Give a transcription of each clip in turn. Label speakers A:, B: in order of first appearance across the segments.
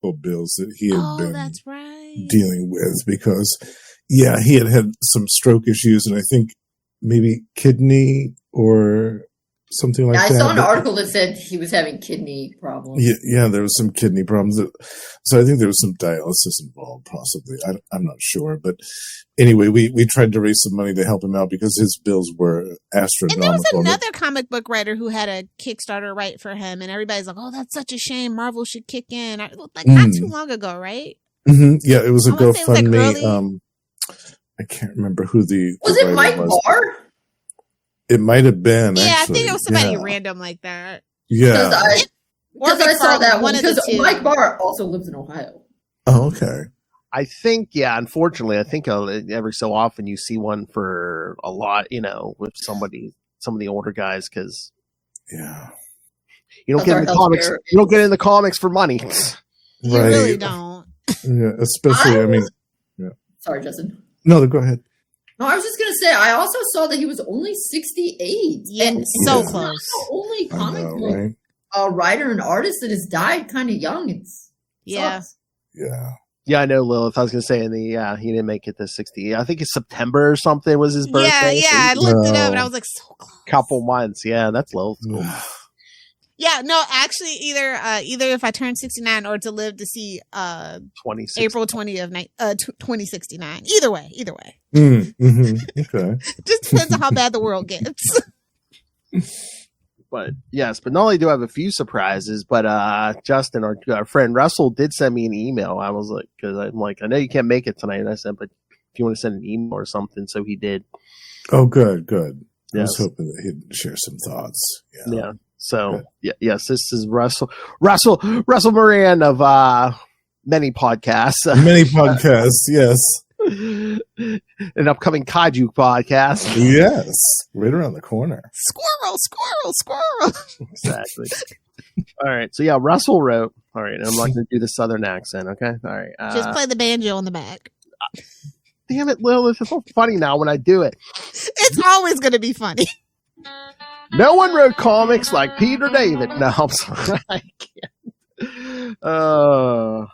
A: bills that he had been
B: that's right.
A: dealing with because, he had some stroke issues and I think maybe kidney or something like that.
C: I saw an article that said he was having kidney problems.
A: Yeah, there was some kidney problems. So I think there was some dialysis involved, possibly. I'm not sure. But anyway, we tried to raise some money to help him out because his bills were astronomical.
B: And there was another comic book writer who had a Kickstarter right for him, and everybody's like, oh, that's such a shame. Marvel should kick in. Not too long ago, right?
A: Mm-hmm. Yeah, it was a GoFundMe. I can't remember who
C: was it Mike Barr?
A: It might have been.
B: Yeah,
A: actually.
B: I think it was somebody random like that.
A: Yeah.
C: Because I saw that one. Because Mike Barr also lives in Ohio.
A: Oh, okay.
D: I think, unfortunately, I think every so often you see one for a lot, with some of the older guys, because you don't get in the comics. You don't get in the comics for money.
B: You really don't.
A: Yeah, especially.
C: Sorry, Justin.
A: No, go ahead.
C: No, I was just going to say, I also saw that he was only 68.
B: Yeah, so close.
C: The only comic book writer and artist that has died kind of young. Sucks.
A: Yeah.
D: Yeah, I know, Lilith. I was going to say, he didn't make it to 60. I think it's September or something was his birthday.
B: Yeah, I looked it up and I was like, so close.
D: Couple months. Yeah, that's Lilith. Cool.
B: Yeah, no, actually, either if I turn 69 or to live to see April 20th of 2069. Either way.
A: Mm-hmm. Okay.
B: Just depends on how bad the world gets.
D: But but not only do I have a few surprises, but Justin, our friend Russell, did send me an email. I was like, because I'm like, I know you can't make it tonight, and I said, but if you want to send an email or something, so he did.
A: Oh, good. Yes. I was hoping that he'd share some thoughts.
D: Yeah. So yes, this is Russell Moran of many podcasts.
A: Many podcasts, yes.
D: An upcoming kaiju podcast.
A: Yes, right around the corner.
B: Squirrel.
D: Exactly. All right. So Russell wrote. All right, I'm not going to do the Southern accent. Okay. All right.
B: Just play the banjo in the back.
D: Damn it, Lilith! It's so funny now when I do it.
B: It's always going to be funny.
D: No one wrote comics like Peter David. No, I'm sorry. I can't. No,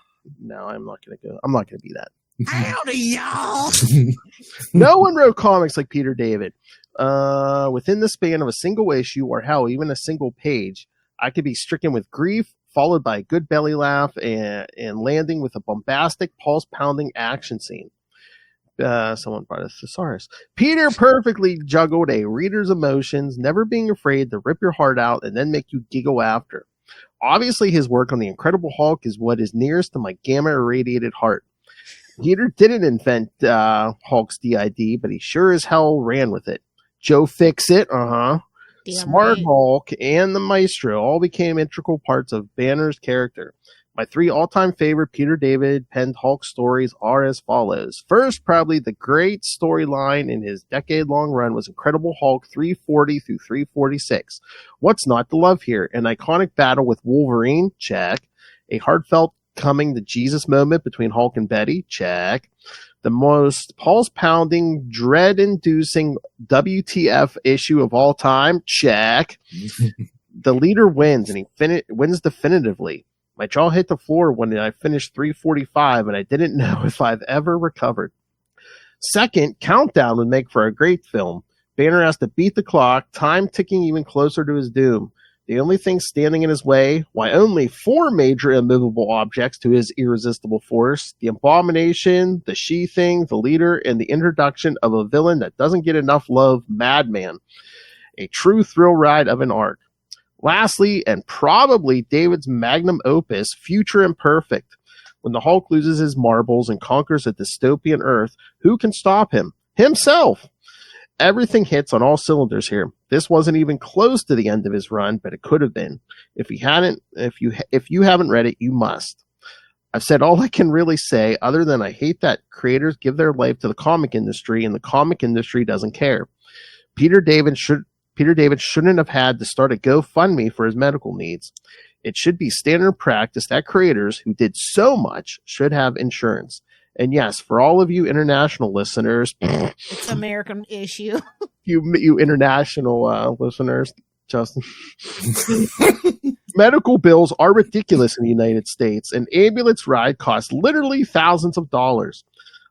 D: I'm not going to go. I'm not going to be that.
B: Howdy, y'all.
D: No one wrote comics like Peter David. Within the span of a single issue, or hell, even a single page, I could be stricken with grief, followed by a good belly laugh, and landing with a bombastic, pulse-pounding action scene. Someone brought a thesaurus. Peter perfectly juggled a reader's emotions, never being afraid to rip your heart out and then make you giggle after. Obviously, his work on the Incredible Hulk is what is nearest to my gamma-irradiated heart. Peter didn't invent Hulk's DID, but he sure as hell ran with it. Joe Fixit, Smart right. Hulk, and the Maestro all became integral parts of Banner's character. My 3 all-time favorite Peter David penned Hulk stories are as follows. First, probably the great storyline in his decade-long run was Incredible Hulk 340 through 346. What's not to love here? An iconic battle with Wolverine? Check. A heartfelt coming to Jesus moment between Hulk and Betty? Check. The most pulse-pounding, dread-inducing WTF issue of all time? Check. The leader wins, and he wins definitively. My jaw hit the floor when I finished 345, and I didn't know if I've ever recovered. Second, Countdown would make for a great film. Banner has to beat the clock, time ticking even closer to his doom. The only thing standing in his way, why only 4 major immovable objects to his irresistible force, the Abomination, the She-Thing, the Leader, and the introduction of a villain that doesn't get enough love, Madman. A true thrill ride of an arc. Lastly, and probably David's magnum opus, Future Imperfect. When the Hulk loses his marbles and conquers a dystopian Earth, who can stop him? Himself! Everything hits on all cylinders here. This wasn't even close to the end of his run, but it could have been. If you haven't read it, you must. I've said all I can really say, other than I hate that creators give their life to the comic industry, and the comic industry doesn't care. Peter David shouldn't have had to start a GoFundMe for his medical needs. It should be standard practice that creators who did so much should have insurance. And yes, for all of you international listeners,
B: it's an American issue.
D: you international listeners, Justin. Medical bills are ridiculous in the United States. An ambulance ride costs literally thousands of dollars.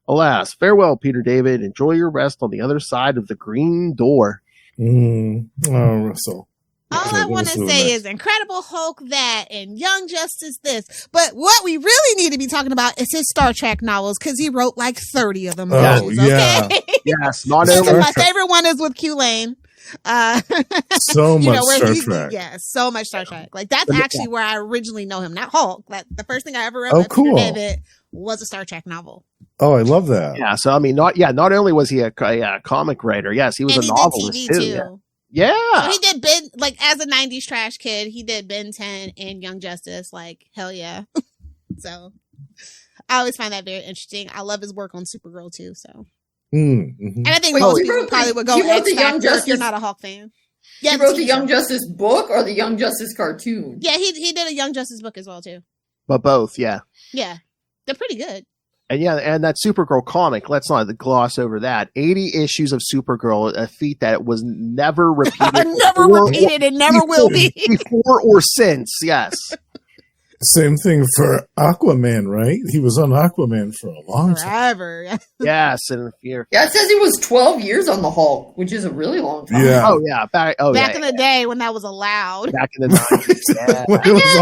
D: Alas, farewell, Peter David. Enjoy your rest on the other side of the green door.
A: Oh, Russell.
B: All I want to say is Incredible Hulk that and Young Justice this. But what we really need to be talking about is his Star Trek novels because he wrote like 30 of them.
A: Oh, yeah.
B: Okay?
D: Yes. Not
B: my favorite one is with Q Lane.
A: So much Star Trek.
B: Yeah, so much Star Trek. Like that's actually where I originally know him. Not Hulk. The first thing I ever read by Peter David was a Star Trek novel.
A: Oh, I love that.
D: Yeah. So I mean, not only was he a comic writer, yes, he was a novelist too. Yeah.
B: So he did Ben, like as a 90s trash kid, he did Ben 10 and Young Justice. Like, hell yeah. So I always find that very interesting. I love his work on Supergirl too. So, and I think most people probably would go X Factor if you're not a Hulk fan. Yeah,
C: he wrote the Young Justice book or the Young Justice cartoon?
B: Yeah, he did a Young Justice book as well too.
D: But both, yeah.
B: Yeah. They're pretty good.
D: And that Supergirl comic, let's not gloss over that. 80 issues of Supergirl, a feat that was never repeated.
B: And never will be.
D: Before or since, yes.
A: Same thing for Aquaman, right? He was on Aquaman for a long time.
B: Forever.
D: Yes. And
C: it says he was 12 years on the Hulk, which is a really long time.
A: Yeah.
D: Oh, yeah. Back
B: in the day when that was allowed.
D: Back in the 90s.
C: Yeah,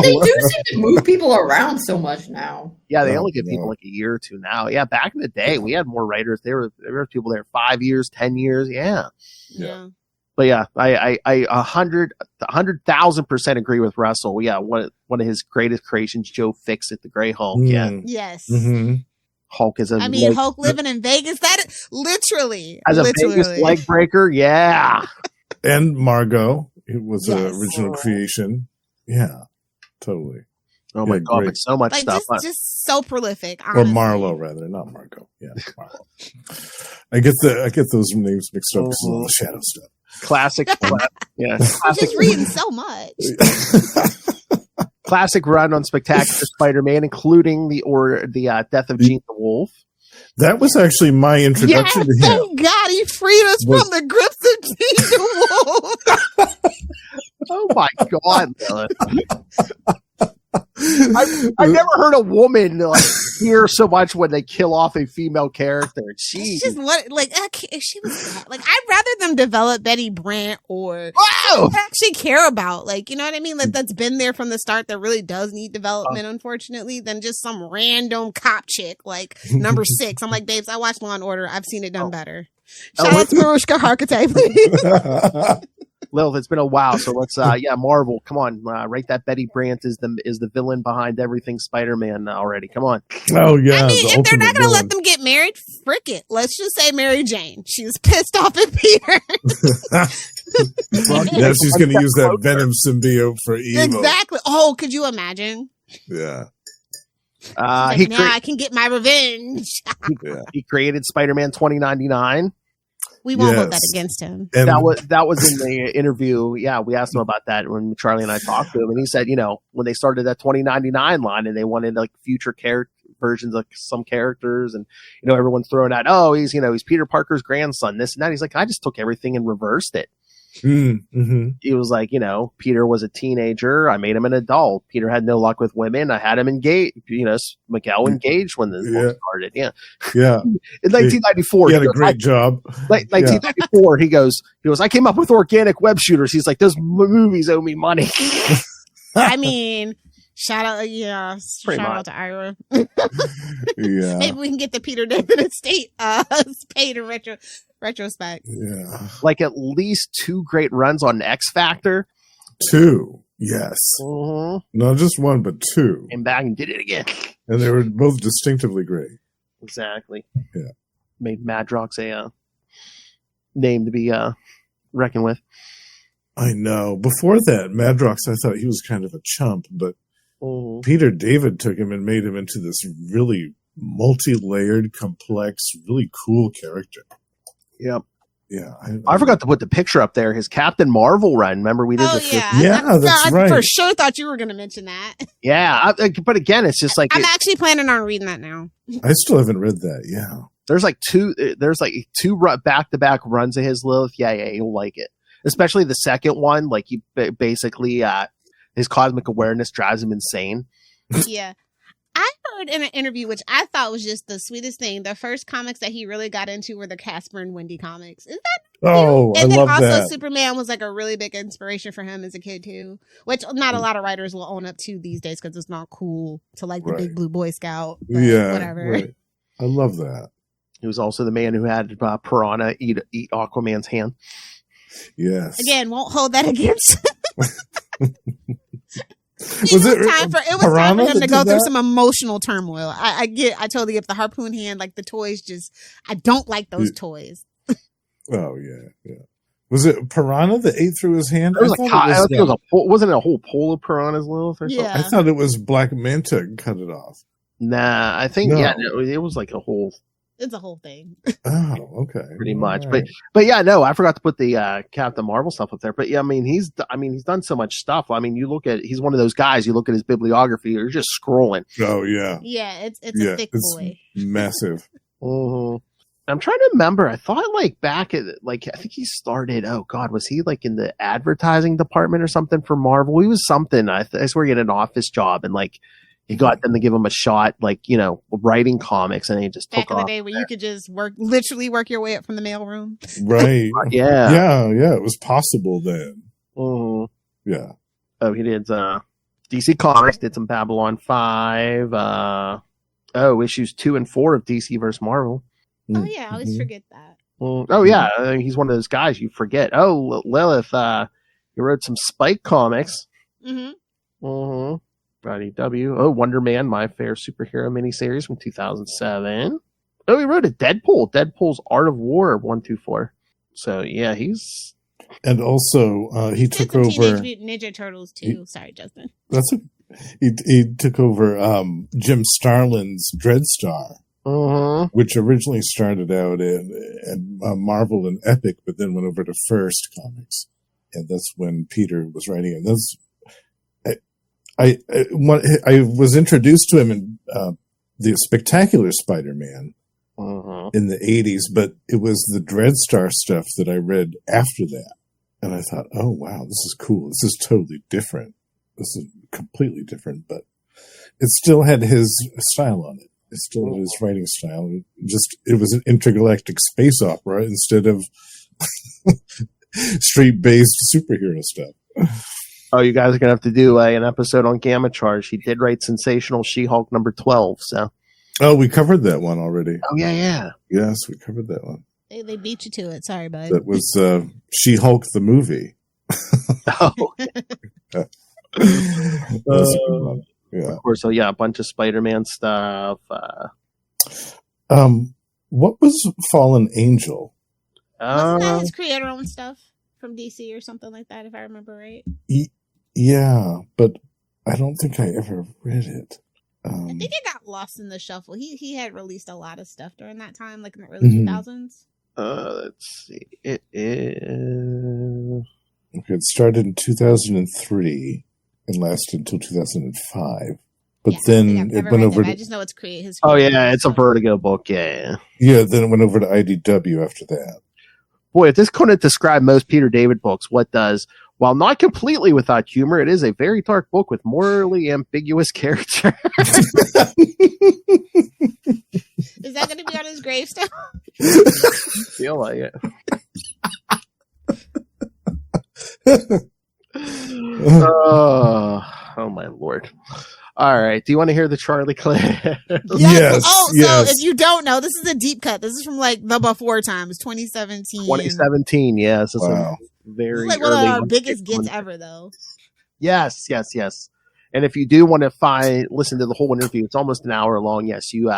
C: they do seem to move people around so much now.
D: Yeah, they only give people like a year or two now. Yeah, back in the day, we had more writers. There were people there 5 years, 10 years. Yeah. But yeah, I 100,000% agree with Russell. Yeah, one of his greatest creations, Joe Fixit, the Gray Hulk. Yeah.
B: Yes.
A: Mm-hmm.
D: Hulk is
B: Hulk living in Vegas. That is literally
D: as a Vegas leg breaker. Yeah.
A: And Margot, it was an original creation. Yeah, totally.
D: Oh my God, but so much stuff.
B: Just so prolific. Honestly.
A: Or Marlo, rather, not Margot. Yeah, Marlo. I get those names mixed up because of all the shadow stuff.
D: Classic. Yeah.
B: I'm just reading so much.
D: Classic run on Spectacular Spider-Man, including the death of Gene the Wolf.
A: That was actually my introduction to him.
B: Thank God he freed us from the grips of Gene the Wolf.
D: Oh my God, Lilith. I've never heard a woman like hear so much when they kill off a female character.
B: She's just she was like I'd rather them develop Betty Brant or actually care about, like, you know what I mean? Like that's been there from the start that really does need development, unfortunately, than just some random cop chick like number 6. I'm like, babes, I watched Law and Order. I've seen it done better. Shout out to Mariska Hargitay, please.
D: Lilith, it's been a while, so let's Marvel, come on, write that Betty Brant is the villain behind everything Spider-Man already. Come on.
A: Oh yeah.
B: I mean, if they're not gonna let them get married, frick it. Let's just say Mary Jane. She was pissed off at Peter.
A: Yeah, she's gonna use that Venom symbiote for evil.
B: Exactly. Oh, could you imagine?
A: Yeah.
B: I can get my revenge.
D: He created Spider-Man 2099.
B: We won't hold that against him.
A: And
D: that was in the interview. Yeah, we asked him about that when Charlie and I talked to him, and he said, when they started that 2099 line and they wanted like future versions of some characters, and everyone's throwing out, he's Peter Parker's grandson, this and that. He's like, I just took everything and reversed it.
A: Mm-hmm.
D: He was like, Peter was a teenager. I made him an adult. Peter had no luck with women. I had him engaged. Miguel engaged when this book started. Yeah.
A: Yeah.
D: In 1994,
A: he had a great job.
D: 1994, he goes, I came up with organic web shooters. He's like, those movies owe me money.
B: I mean, shout out to Ira.
A: Yeah.
B: Maybe we can get the Peter David estate paid in retrospect.
A: Yeah.
D: Like at least 2 great runs on X Factor.
A: 2, yes.
D: Mm-hmm.
A: Not just 1, but 2.
D: Came back and did it again.
A: And they were both distinctively great.
D: Exactly.
A: Yeah.
D: Made Madrox a name to be reckoned with.
A: I know. Before that, Madrox, I thought he was kind of a chump, but Peter David took him and made him into this really multi-layered, complex, really cool character.
D: Yep.
A: Yeah.
D: I forgot to put the picture up there. His Captain Marvel run. Remember we did
A: that's right.
B: I for sure thought you were going to mention that.
D: Yeah. But again, it's just like...
B: I'm actually planning on reading that now.
A: I still haven't read that. Yeah.
D: There's like two back-to-back runs of his, Lilith. Yeah, you'll like it. Especially the second one. Like he basically his cosmic awareness drives him insane.
B: Yeah. I heard in an interview, which I thought was just the sweetest thing, the first comics that he really got into were the Casper and Wendy comics. Is that
A: Oh,
B: and
A: I
B: then
A: love
B: also
A: that.
B: Superman was like a really big inspiration for him as a kid too, which not a lot of writers will own up to these days because it's not cool to like the big blue Boy Scout. But whatever. Right.
A: I love that.
D: He was also the man who had Piranha eat Aquaman's hand.
A: Yes.
B: Again, won't hold that against.
A: It was
B: time for him to go through some emotional turmoil. I totally get the harpoon hand, like the toys. I don't like those toys.
A: Oh yeah. Was it Piranha that ate through his hand?
D: It was wasn't it a whole pole of piranhas, Lilith? Or something?
A: I thought it was Black Manta cut it off.
D: Nah, I think it was like a whole.
B: It's a whole thing.
A: Oh, okay.
D: Pretty much. Right. But yeah, no, I forgot to put the Captain Marvel stuff up there. But yeah, I mean, he's done so much stuff. I mean, he's one of those guys, you look at his bibliography, you're just scrolling.
A: Oh, yeah.
B: Yeah, it's a thick boy.
A: Massive.
D: Mm-hmm. I'm trying to remember. I thought like back at I think he started, oh God, was he like in the advertising department or something for Marvel? He was something. I swear he had an office job and like, he got them to give him a shot, like, writing comics, and he just took off.
B: Back in the day where you could just literally work your way up from the mailroom.
A: Right.
D: Yeah.
A: Yeah. It was possible then.
D: Mm-hmm.
A: Yeah.
D: Oh, he did DC Comics, did some Babylon 5, issues 2 and 4 of DC vs. Marvel.
B: Oh, yeah. I always forget that.
D: Oh, yeah. He's one of those guys you forget. Oh, Lilith, he wrote some Spike comics.
B: Mm-hmm.
D: Mm-hmm. IDW. Oh, Wonder Man, My Fair Superhero miniseries from 2007. Oh, he wrote a Deadpool's Art of War 124. So yeah, he's
A: and also he took over
B: Teenage Mutant Ninja Turtles too. Sorry, Justin.
A: He took over Jim Starlin's Dreadstar, which originally started out in Marvel and Epic, but then went over to First Comics, and that's when Peter was writing it. That's I was introduced to him in the Spectacular Spider-Man in the 80s, but it was the Dreadstar stuff that I read after that. And I thought, oh, wow, this is cool. This is totally different. This is completely different, but it still had his style on it. It still had his writing style. It was an intergalactic space opera instead of street-based superhero stuff.
D: Oh, you guys are going to have to do an episode on Gamma Charge. He did write Sensational She-Hulk number 12, so.
A: Oh, we covered that one already.
D: Oh, yeah.
A: Yes, we covered that one.
B: They beat you to it. Sorry, bud.
A: That was She-Hulk the movie.
D: Oh.
A: That was a good one. Yeah.
D: Of course, a bunch of Spider-Man stuff.
A: What was Fallen Angel?
B: Wasn't that his creator-owned stuff? From DC or something like that, if I remember right.
A: Yeah, but I don't think I ever read it.
B: I think it got lost in the shuffle. He had released a lot of stuff during that time, like in the early 2000s.
D: Let's see. It is...
A: Okay, it started in 2003 and lasted until 2005. But then it went over to...
B: I just know it's his...
D: Oh, yeah, it's a Vertigo book, yeah.
A: Yeah, then it went over to IDW after that.
D: Boy, if this couldn't describe most Peter David books, what does? While not completely without humor, it is a very dark book with morally ambiguous characters.
B: Is that going to be on his gravestone?
D: Feel like it. Oh, my Lord. All right. Do you want to hear the Charlie clip?
A: Yes.
B: Oh, so if you don't know, this is a deep cut. This is from like the before times, 2017.
D: 2017, yes. It's
A: wow.
D: Very
B: this is like one of our biggest gets ever, though.
D: Yes. And if you do want to listen to the whole interview, it's almost an hour long. Yes, you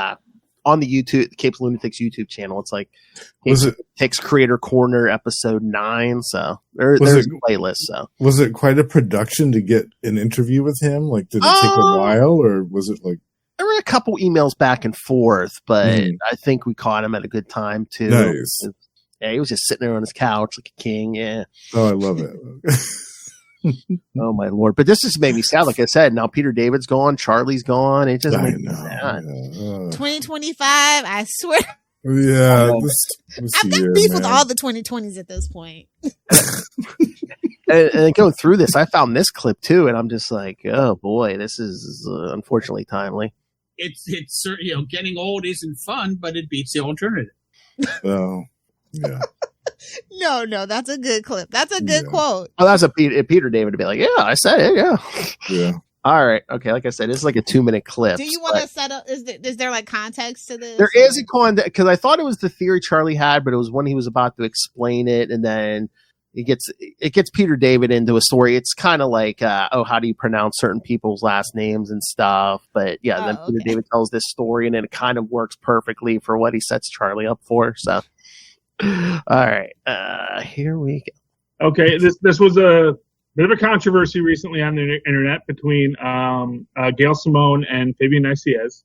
D: on the CapesandLunatics YouTube channel. It's like Lunatics Creator Corner episode 9. So there's a playlist. So
A: was it quite a production to get an interview with him? Like, did it take a while, or was it like?
D: There were a couple emails back and forth, but I think we caught him at a good time too.
A: Nice.
D: Yeah, he was just sitting there on his couch like a king. Yeah.
A: Oh, I love it.
D: Oh my Lord! But this just made me sad. Like I said, now Peter David's gone, Charlie's gone. It just made me sad.
B: 2025, I swear.
A: Yeah,
B: I've got beef with all the 2020s at this point.
D: and going through this, I found this clip too, and I'm just like, oh boy, this is unfortunately timely.
E: It's getting old isn't fun, but it beats the alternative.
A: Oh, yeah.
B: No, that's a good clip. That's a good quote.
D: Oh, that's a Peter David to be like, yeah, I said it, yeah.
A: Yeah.
D: All right, okay. Like I said, it's like a 2-minute clip.
B: Do you want to set up? Is there like context to this?
D: There is a context because I thought it was the theory Charlie had, but it was when he was about to explain it, and then it gets Peter David into a story. It's kind of like, how do you pronounce certain people's last names and stuff? But yeah, then Peter David tells this story, and then it kind of works perfectly for what he sets Charlie up for. So, all right, here we go.
F: Okay, this was a bit of a controversy recently on the internet between Gail Simone and Fabian Nicieza.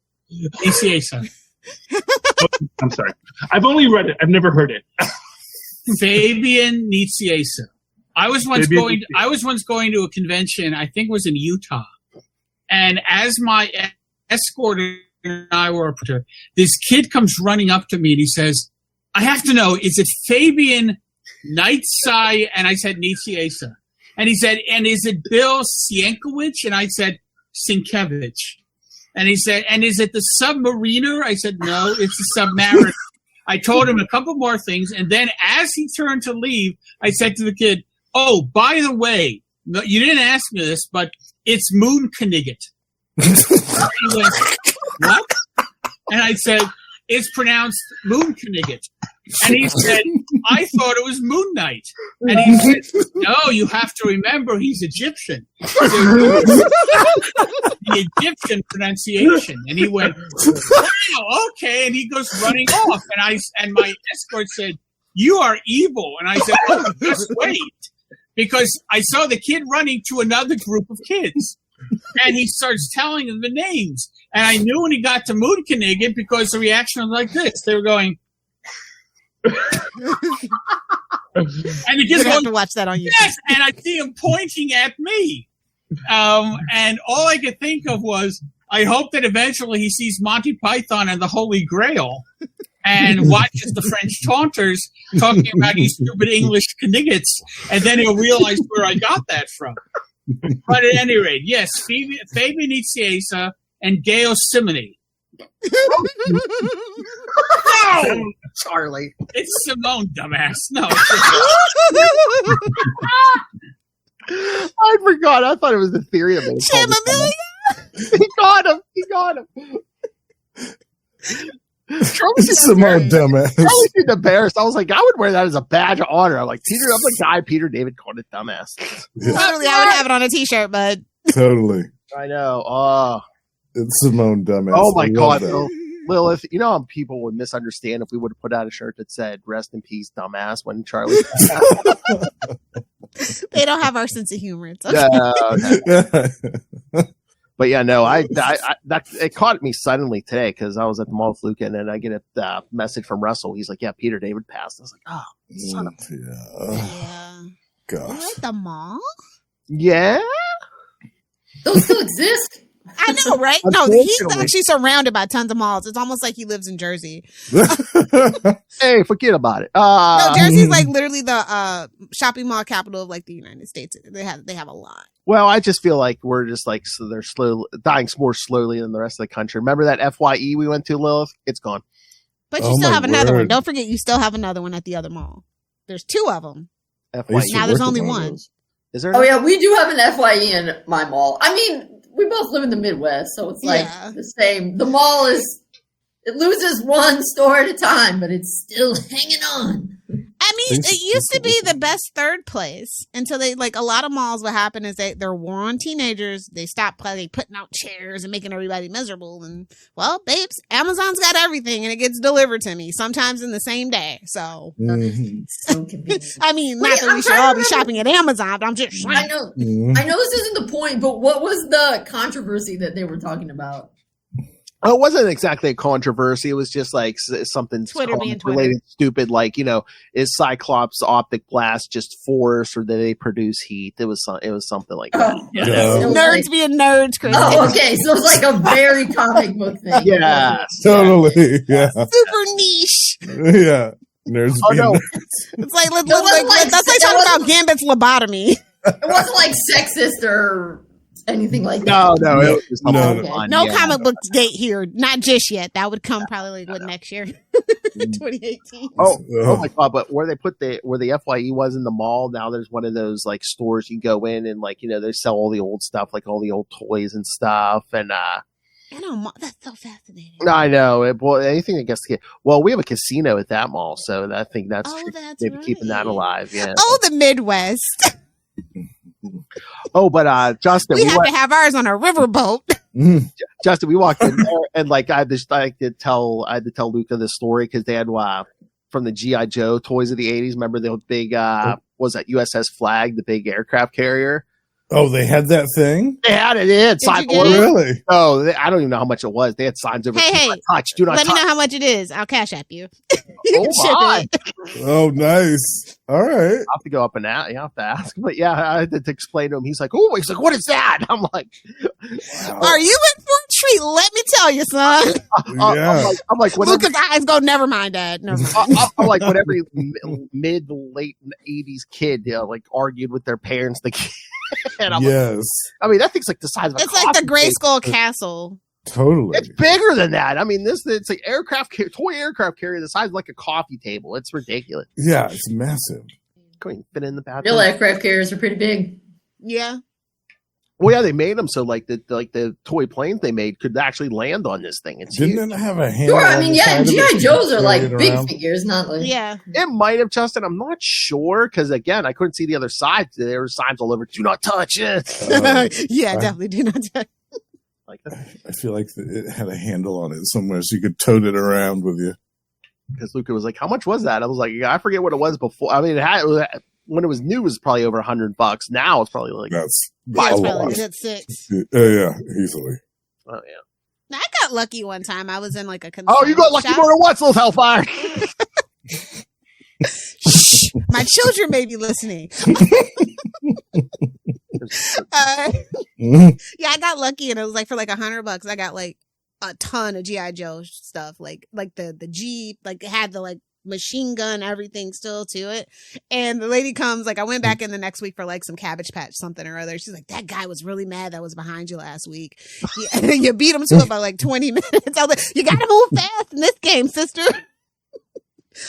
F: I'm sorry. I've only read it. I've never heard it.
E: Fabian Nicieza. I was once going to a convention, I think it was in Utah. And as my escort and I were, this kid comes running up to me and he says, I have to know, is it Fabian Nicieza? And I said, Nicieza. And he said, and is it Bill Sienkiewicz? And I said, Sienkiewicz. And he said, and is it the Submariner? I said, no, it's the Submariner. I told him a couple more things. And then as he turned to leave, I said to the kid, oh, by the way, you didn't ask me this, but it's Moon Knigget. He went, what? And I said, it's pronounced Moon Knigget. And he said, I thought it was Moon Knight. And he said, no, you have to remember he's Egyptian. The Egyptian pronunciation. And he went, wow, okay. And he goes running off. And my escort said, you are evil. And I said, oh, just wait. Because I saw the kid running to another group of kids. And he starts telling them the names. And I knew when he got to Moon Knigget because the reaction was like this. They were going, and the kids
B: have to watch that on YouTube.
E: Yes, and I see him pointing at me. And all I could think of was, I hope that eventually he sees Monty Python and the Holy Grail and watches the French Taunters talking about you stupid English Kniggets, and then he'll realize where I got that from. But at any rate, yes, Fabian Nicieza and Gail Simone. No!
C: Charlie.
E: It's Simone, dumbass. No.
D: I forgot. I thought it was the theory of it. He got him.
A: Simone, dumbass.
D: Charlie seemed embarrassed. I was like, I would wear that as a badge of honor. I'm like, I'm the guy Peter David called it dumbass.
B: Yeah. Totally, I would have it on a t-shirt, bud.
A: Totally.
D: I know.
A: It's Simone, dumbass.
D: Oh my God, Lilith. You know how people would misunderstand if we would have put out a shirt that said "Rest in peace, dumbass" when Charlie.
B: They don't have our sense of humor. It's okay.
D: No. But yeah, no. It caught me suddenly today because I was at the mall with Luca, and then I get a message from Russell. He's like, "Yeah, Peter David passed." I was like, "Oh, son of
B: yeah."
A: Gosh.
B: You at the mall?
D: Yeah.
C: Those still exist.
B: I know, right? No, he's actually surrounded by tons of malls. It's almost like he lives in Jersey.
D: Hey, forget about it.
B: No, Jersey's like literally the shopping mall capital of like the United States. They have a lot.
D: Well, I just feel like we're just like they're dying more slowly than the rest of the country. Remember that FYE we went to, Lilith? It's gone.
B: But you still have another one. Don't forget, you still have another one at the other mall. There's 2 of them.
D: FYE.
B: Now there's only one.
D: Is there?
C: Oh yeah, we do have an FYE in my mall. I mean, we both live in the Midwest, so it's like the same. The mall it loses one store at a time, but it's still hanging on.
B: I mean, it used to be the best third place until they a lot of malls. What happened is they're war on teenagers. They stopped putting out chairs and making everybody miserable. And well, babes, Amazon's got everything and it gets delivered to me sometimes in the same day. So,
C: so convenient.
B: I mean, not that we should all be shopping at Amazon, but I'm just saying.
C: I know this isn't the point, but what was the controversy that they were talking about?
D: Oh, it wasn't exactly a controversy. It was just like something related stupid, like, is Cyclops optic blast just force or do they produce heat? It was something like that.
B: Nerds being nerds, Kristen.
C: Oh, okay. So it's like a very comic book thing.
D: Yeah,
A: totally. Yeah,
B: super niche.
A: Yeah, nerds.
D: Oh no,
B: it's like that's like talking about Gambit's lobotomy.
C: It wasn't like sexist or anything like that.
D: No. It was
B: No comic book date here. Not just yet. That would come probably like next year, 2018.
D: Oh my God! But where they where the FYE was in the mall, now there's one of those like stores you go in and like they sell all the old stuff, like all the old toys and stuff, and
B: I know that's so fascinating.
D: I know. Well, anything that gets to get. Well, we have a casino at that mall, so I think that's maybe keeping that alive. Yeah.
B: Oh, the Midwest.
D: Oh, but Justin,
B: we have to have ours on a riverboat.
D: Justin, we walked in there and like I had to tell Luca this story because they had from the GI Joe toys of the '80s. Remember the big was that USS Flag, the big aircraft carrier?
A: Oh, they had that thing?
D: They had it. They had signs.
A: Really?
D: Oh, I don't even know how much it was. They had signs over.
B: Hey,
D: do not touch.
B: Let me know how much it is. I'll cash app you.
A: Oh, nice. All right.
D: I have to go up and out. You have to ask. But yeah, I had to explain to him. He's like, what is that? I'm like,
B: are you in for a treat? Let me tell you, son.
A: I'm
D: like,
B: Lucas' eyes go, never mind, Dad. Never mind.
D: I'm like, when every mid to late 80s kid, like argued with their parents, and I'm like, I mean, that thing's like the size of a
B: like the Grayskull Castle.
A: Totally.
D: It's bigger than that. I mean, it's like toy aircraft carrier the size of like a coffee table. It's ridiculous.
A: Yeah, it's massive.
D: Couldn't fit in the bathroom.
C: Real aircraft carriers are pretty big.
B: Yeah.
D: Well, yeah, they made them so like the toy planes they made could actually land on this thing.
A: Didn't it have a handle?
C: Sure, I mean, yeah, GI Joes are like big figures, not like
D: It might have, Justin. I'm not sure because again, I couldn't see the other side. There were signs all over. Do not touch it.
B: Definitely do not touch.
D: Like that.
A: I feel like it had a handle on it somewhere, so you could tote it around with you.
D: Because Luca was like, "How much was that?" I was like, I forget what it was before. I mean, when it was new, it was probably over $100. Now it's probably like
A: that's
B: probably $6.
A: Yeah, easily.
D: Oh yeah.
B: I got lucky one time. I was in like a
D: you got lucky more than once, little hellfire.
B: Shh, my children may be listening. Yeah, I got lucky, and it was like for like $100. I got like a ton of GI Joe stuff, like the Jeep, like it had the like machine gun, everything still to it. And the lady comes, like I went back in the next week for like some Cabbage Patch something or other. She's like, that guy was really mad that was behind you last week. You beat him to it by like 20 minutes. I was like, you gotta move fast in this game, sister.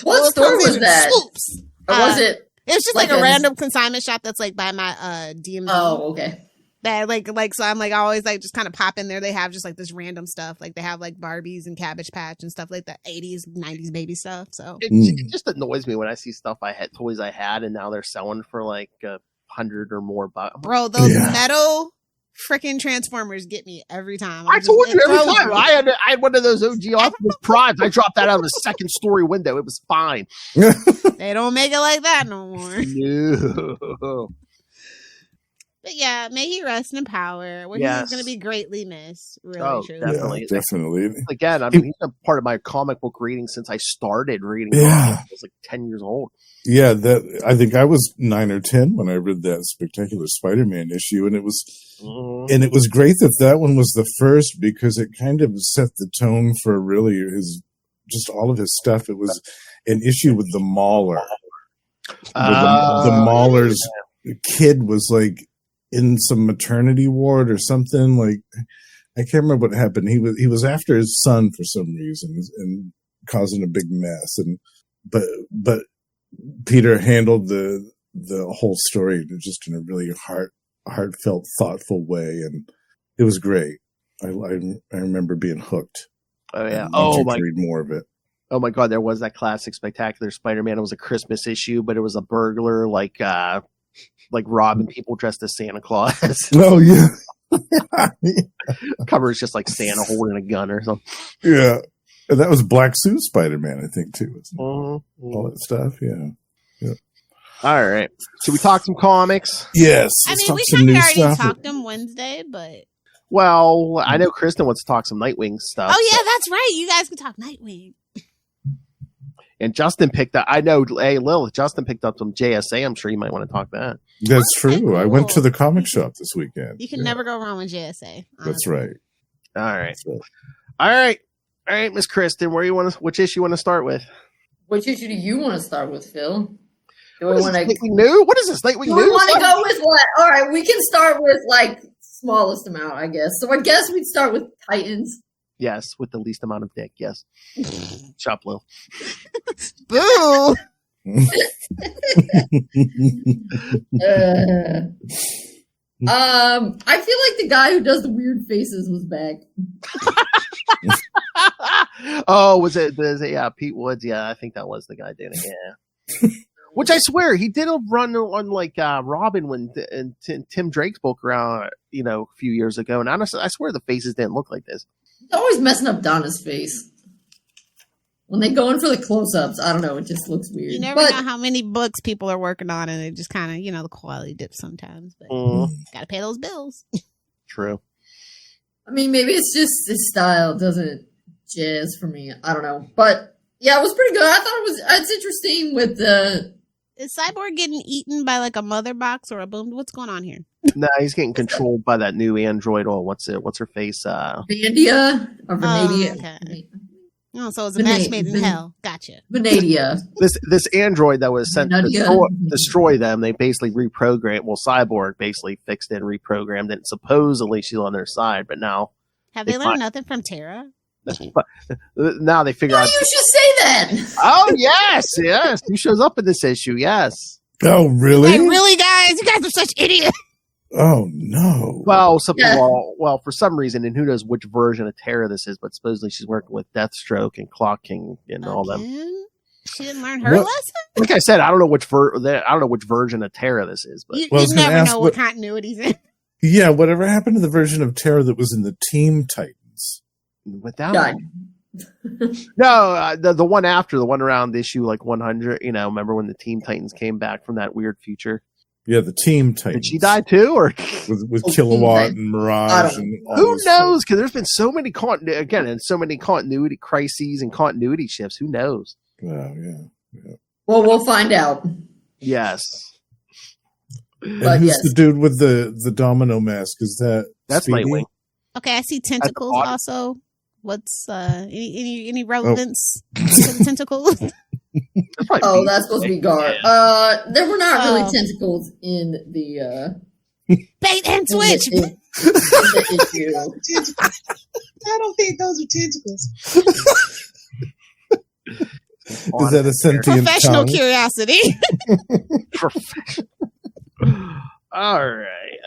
C: What store was that?
B: Swoops.
C: Or was it?
B: It was just like a random consignment shop that's like by my DMV.
C: Oh, okay.
B: That like so I'm like I always like just kind of pop in there. They have just like this random stuff. Like they have like Barbies and Cabbage Patch and stuff like the 80s, 90s baby stuff. So
D: it just annoys me when I see stuff toys I had and now they're selling for like $100 or more bucks.
B: Bro, those metal freaking Transformers get me every time.
D: I told you every time. I had one of those OG Optimus Primes. I dropped that out of a second story window. It was fine.
B: They don't make it like that no more.
D: No.
B: But yeah, may he rest in power. He's going to be greatly missed. Really, truly.
D: Definitely.
A: Yeah, definitely.
D: Again, I mean, he's been part of my comic book reading since I started reading.
A: Yeah.
D: I was like 10 years old.
A: Yeah, I think I was 9 or 10 when I read that Spectacular Spider-Man issue, and it was great that one was the first because it kind of set the tone for really all of his stuff. It was an issue with the Mauler. The Mauler's kid was like in some maternity ward or something. Like I can't remember what happened. He was after his son for some reason and causing a big mess. But Peter handled the whole story just in a really heartfelt, thoughtful way, and it was great. I remember being hooked.
D: Oh yeah.
A: Read more of it.
D: Oh my God, there was that classic Spectacular Spider-Man. It was a Christmas issue, but it was a burglar like robbing people dressed as Santa Claus.
A: Oh yeah.
D: Cover is just like Santa holding a gun or something.
A: Yeah. And that was Black Suit Spider-Man, I think, too. All that stuff, yeah.
D: All right. So we talked some comics.
A: Yes.
B: I mean, we kind of already talked them Wednesday, but...
D: Well, I know Kristen wants to talk some Nightwing stuff.
B: Oh, yeah, that's right. You guys can talk Nightwing.
D: And Justin picked up... I know, hey, Lilith, Justin picked up some JSA. I'm sure you might want to talk that.
A: That's true. Cool. I went to the comic shop this weekend.
B: You can never go wrong with JSA. Honestly.
A: That's right.
D: All right. All right, Miss Kristen, which issue you want to start with?
C: Which issue do you want to start with, Phil? Do we want to?
D: Nightwing new? What is this? Nightwing new?
C: We want to go with what? All right, we can start with like smallest amount, I guess. So I guess we'd start with Titans.
D: Yes, with the least amount of dick. Yes. Shop Lil.
B: Boo.
C: I feel like the guy who does the weird faces was back.
D: Oh, was it? Yeah, Pete Woods. Yeah, I think that was the guy doing it. Yeah. Which I swear he did a run on like Robin when Tim Drake spoke around, a few years ago, and honestly, I swear the faces didn't look like this.
C: He's always messing up Donna's face. When they go in for the close-ups, I don't know, it just looks weird.
B: You never know how many books people are working on, and it just kind of, the quality dips sometimes. But gotta pay those bills.
D: True.
C: I mean, maybe it's just his style doesn't jazz for me. I don't know. But, yeah, it was pretty good. I thought it's interesting with the...
B: Is Cyborg getting eaten by like a mother box or a boom? What's going on here?
D: No, he's getting controlled by that new android. Or what's her face?
C: Vandia or Vanadia.
B: Okay. Oh, so it's a match made in hell. Gotcha.
C: Vanadia.
D: This android that was sent to destroy them, they basically reprogrammed. Well, Cyborg basically fixed it and reprogrammed it. Supposedly she's on their side, but now
B: have they learned nothing from Terra?
D: Now they figure out.
C: You should say that.
D: Oh yes. Who shows up in this issue? Yes.
A: Oh really?
B: Like, really, guys? You guys are such idiots.
A: Oh no.
D: Well, for some reason, and who knows which version of Terra this is, but supposedly she's working with Deathstroke and Clock King and all them.
B: She didn't learn her lesson.
D: Like I said, I don't know which version of Terra this is, but
B: you never know what continuity's in.
A: Yeah, whatever happened to the version of Terra that was in the Team Titans?
D: Without no, the one after, the one around issue like 100. Remember when the Teen Titans came back from that weird future?
A: Yeah, the Team Titans.
D: Did she die too, or
A: with Kilowatt and Mirage? And
D: who knows? Because there's been so many so many continuity crises and continuity shifts. Who knows?
A: Yeah.
C: Well, we'll find out.
D: Yes.
A: And who's the dude with the domino mask? That's
D: Speedy? Nightwing.
B: Okay, I see tentacles also. What's any relevance to the tentacles?
C: That's supposed to be Gar. There were not really tentacles in the
B: bait and switch.
C: In the issue.
G: I don't think those are tentacles.
A: Is that a sentient
B: professional
A: tongue?
B: Curiosity?
D: All right.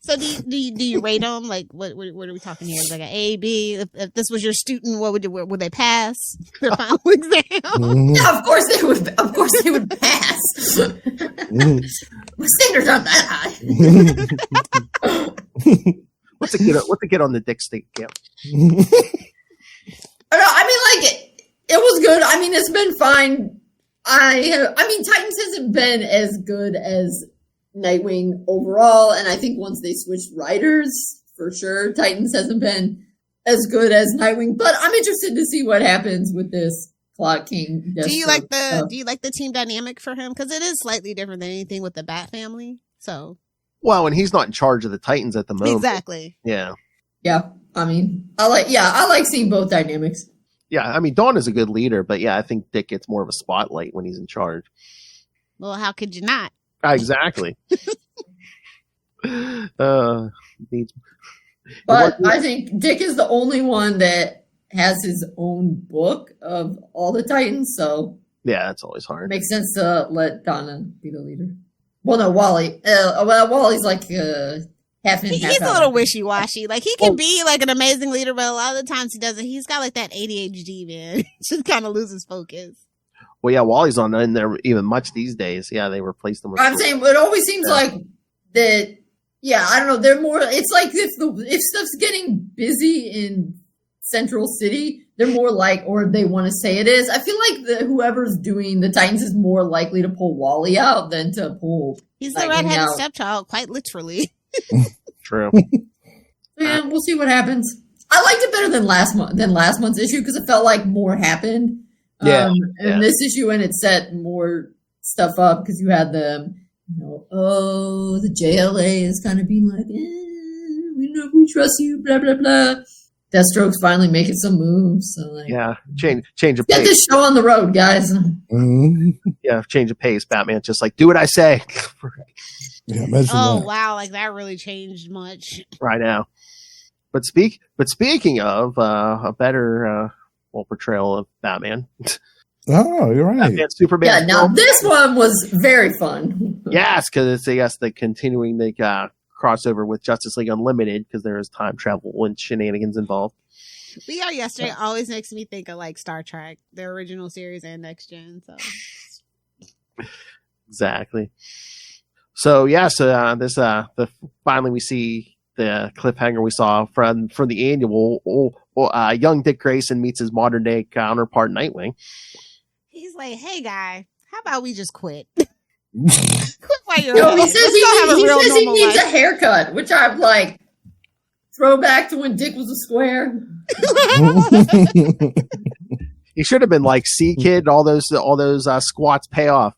B: So do you rate them? Like what are we talking here? Like an A, B? If this was your student, what would they pass their final exam?
C: Yeah, of course they would. Of course they would pass. My standards aren't that high.
D: What's a get on the dick stick camp?
C: I mean, it was good. I mean, it's been fine. I mean, Titans hasn't been as good as Nightwing overall, and I think once they switched writers, for sure, Titans hasn't been as good as Nightwing. But I'm interested to see what happens with this Clock King.
B: Do you like the team dynamic for him? Because it is slightly different than anything with the Bat family. So,
D: well, and he's not in charge of the Titans at the moment.
B: Exactly.
D: Yeah.
C: I mean, I like seeing both dynamics.
D: Yeah, I mean, Dawn is a good leader, but yeah, I think Dick gets more of a spotlight when he's in charge.
B: Well, how could you not?
D: Exactly.
C: But I think Dick is the only one that has his own book of all the Titans, so
D: yeah, it's always hard.
C: It makes sense to let Donna be the leader. Well, no, Wally. Wally's like half in.
B: He's a little wishy-washy. Like he can be like an amazing leader, but a lot of the times he doesn't. He's got like that ADHD, man. He just kind of loses focus.
D: Well, yeah, Wally's not in there even much these days. Yeah, they replaced him with.
C: I'm saying, it always seems like that. Yeah, I don't know. They're more. It's like if stuff's getting busy in Central City, they're more like, or they want to say it is. I feel like whoever's doing the Titans is more likely to pull Wally out than to pull.
B: He's the redheaded stepchild, quite literally.
D: True.
C: Yeah, we'll see what happens. I liked it better than last month's issue because it felt like more happened. In this issue, and it set more stuff up because you had the JLA is kind of being like, we trust you, blah blah blah. Deathstroke's finally making some moves. So like,
D: yeah, change of
C: get
D: pace.
C: this show on the road, guys.
D: Yeah, change of pace. Batman's just like, do what I say.
A: Yeah, imagine
B: Oh
A: that.
B: wow, like that really changed much.
D: Right now. But speaking of a better portrayal of Batman.
A: Oh, you're right.
D: Batman, Superman.
C: Yeah, now this one was very fun.
D: Yes, because it's, I guess, the continuing the crossover with Justice League Unlimited, because there is time travel and shenanigans involved.
B: We Are Yesterday always makes me think of like Star Trek, the original series and Next Gen. So
D: Exactly. So yeah, so this finally we see the cliffhanger we saw from the annual. Young Dick Grayson meets his modern day counterpart Nightwing.
B: he's like, "Hey, guy, how about we just quit? Quit while you're
C: No,
B: ahead.
C: he says
B: Let's go have a
C: he
B: real
C: says he
B: normal
C: needs
B: life."
C: a haircut, which I'm like, throwback to when Dick was a square.
D: He should have been like, "See, kid, all those squats pay off."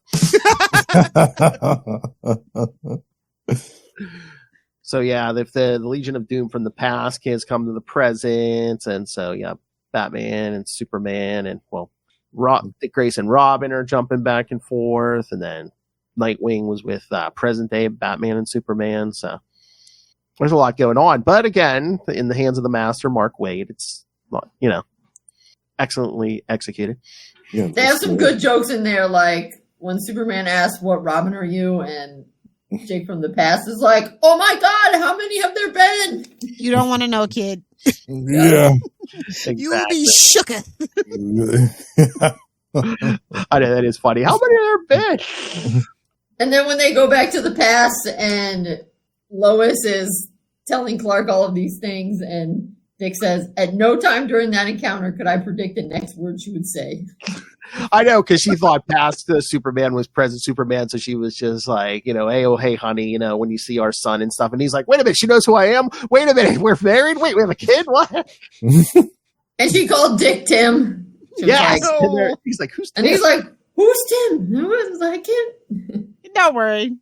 D: So yeah, if the Legion of Doom from the past has come to the present, and so yeah, Batman and Superman and Dick Grayson and Robin are jumping back and forth, and then Nightwing was with present day Batman and Superman. So there's a lot going on, but again, in the hands of the master, Mark Waid, it's excellently executed.
A: Yeah,
C: They have some good jokes in there, like when Superman asks, "What Robin are you?" and Jake from the past is like, "Oh my God, how many have there been?"
B: You don't want to know, kid.
A: Yeah.
B: You will be shooketh.
D: I know, that is funny. How many have there been?
C: And then when they go back to the past and Lois is telling Clark all of these things, and Dick says, "At no time during that encounter could I predict the next word she would say."
D: I know, because she thought past Superman was present Superman, so she was just like, hey, oh, hey, honey, when you see our son and stuff. And he's like, wait a minute, she knows who I am? Wait a minute, we're married? Wait, we have a kid? What?
C: And she called Dick Tim.
D: Yes.
B: like,
D: He's like, who's Tim?
C: And he's like, "Who's Tim?" I was like,
B: Don't worry.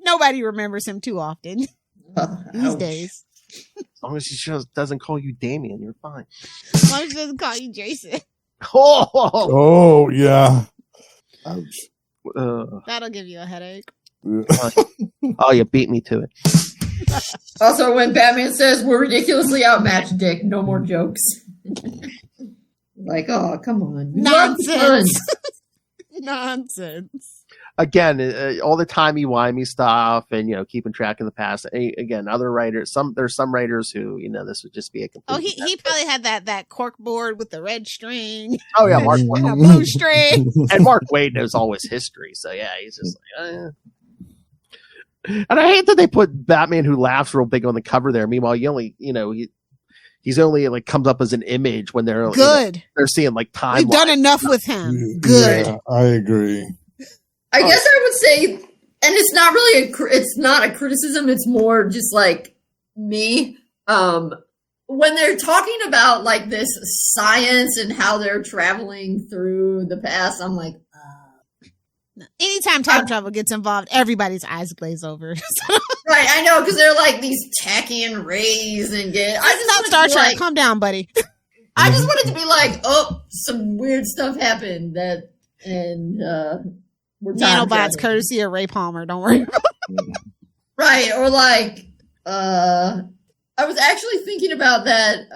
B: Nobody remembers him too often these
C: ouch.
B: days.
D: As long as she doesn't call you Damien, you're fine.
B: As long as she doesn't call you Jason.
D: Oh,
A: Oh, yeah. Ouch.
B: That'll give you a headache.
D: Oh, you beat me to it.
C: Also, when Batman says, "We're ridiculously outmatched, Dick. No more jokes." Like, oh, come on. You love the fun.
B: Nonsense. Nonsense.
D: Again, all the timey-wimey stuff and, keeping track of the past. Again, other writers, there's some writers who, this would just be a complete...
B: Oh, he probably had that cork board with the red string.
D: Oh, yeah, Mark
B: and a
D: Waid.
B: blue string.
D: And Mark Waid knows all his history, so yeah, he's just like... And I hate that they put Batman Who Laughs real big on the cover there. Meanwhile, you only, he's only like comes up as an image when they're
B: Good.
D: They're seeing like time.
B: We've done enough with him. Good.
A: Yeah, I agree.
C: I guess I would say, and it's not really it's not a criticism. It's more just like me. When they're talking about like this science and how they're traveling through the past, I'm like,
B: Anytime time travel gets involved, everybody's eyes glaze over.
C: right? I know, because they're like these Tachyon rays and get.
B: It's not Star Trek. Calm down, buddy.
C: I just wanted to be like, oh, some weird stuff happened we're time
B: Nanobots,
C: traveling.
B: courtesy of Ray Palmer. Don't worry.
C: Right, or like, I was actually thinking about that.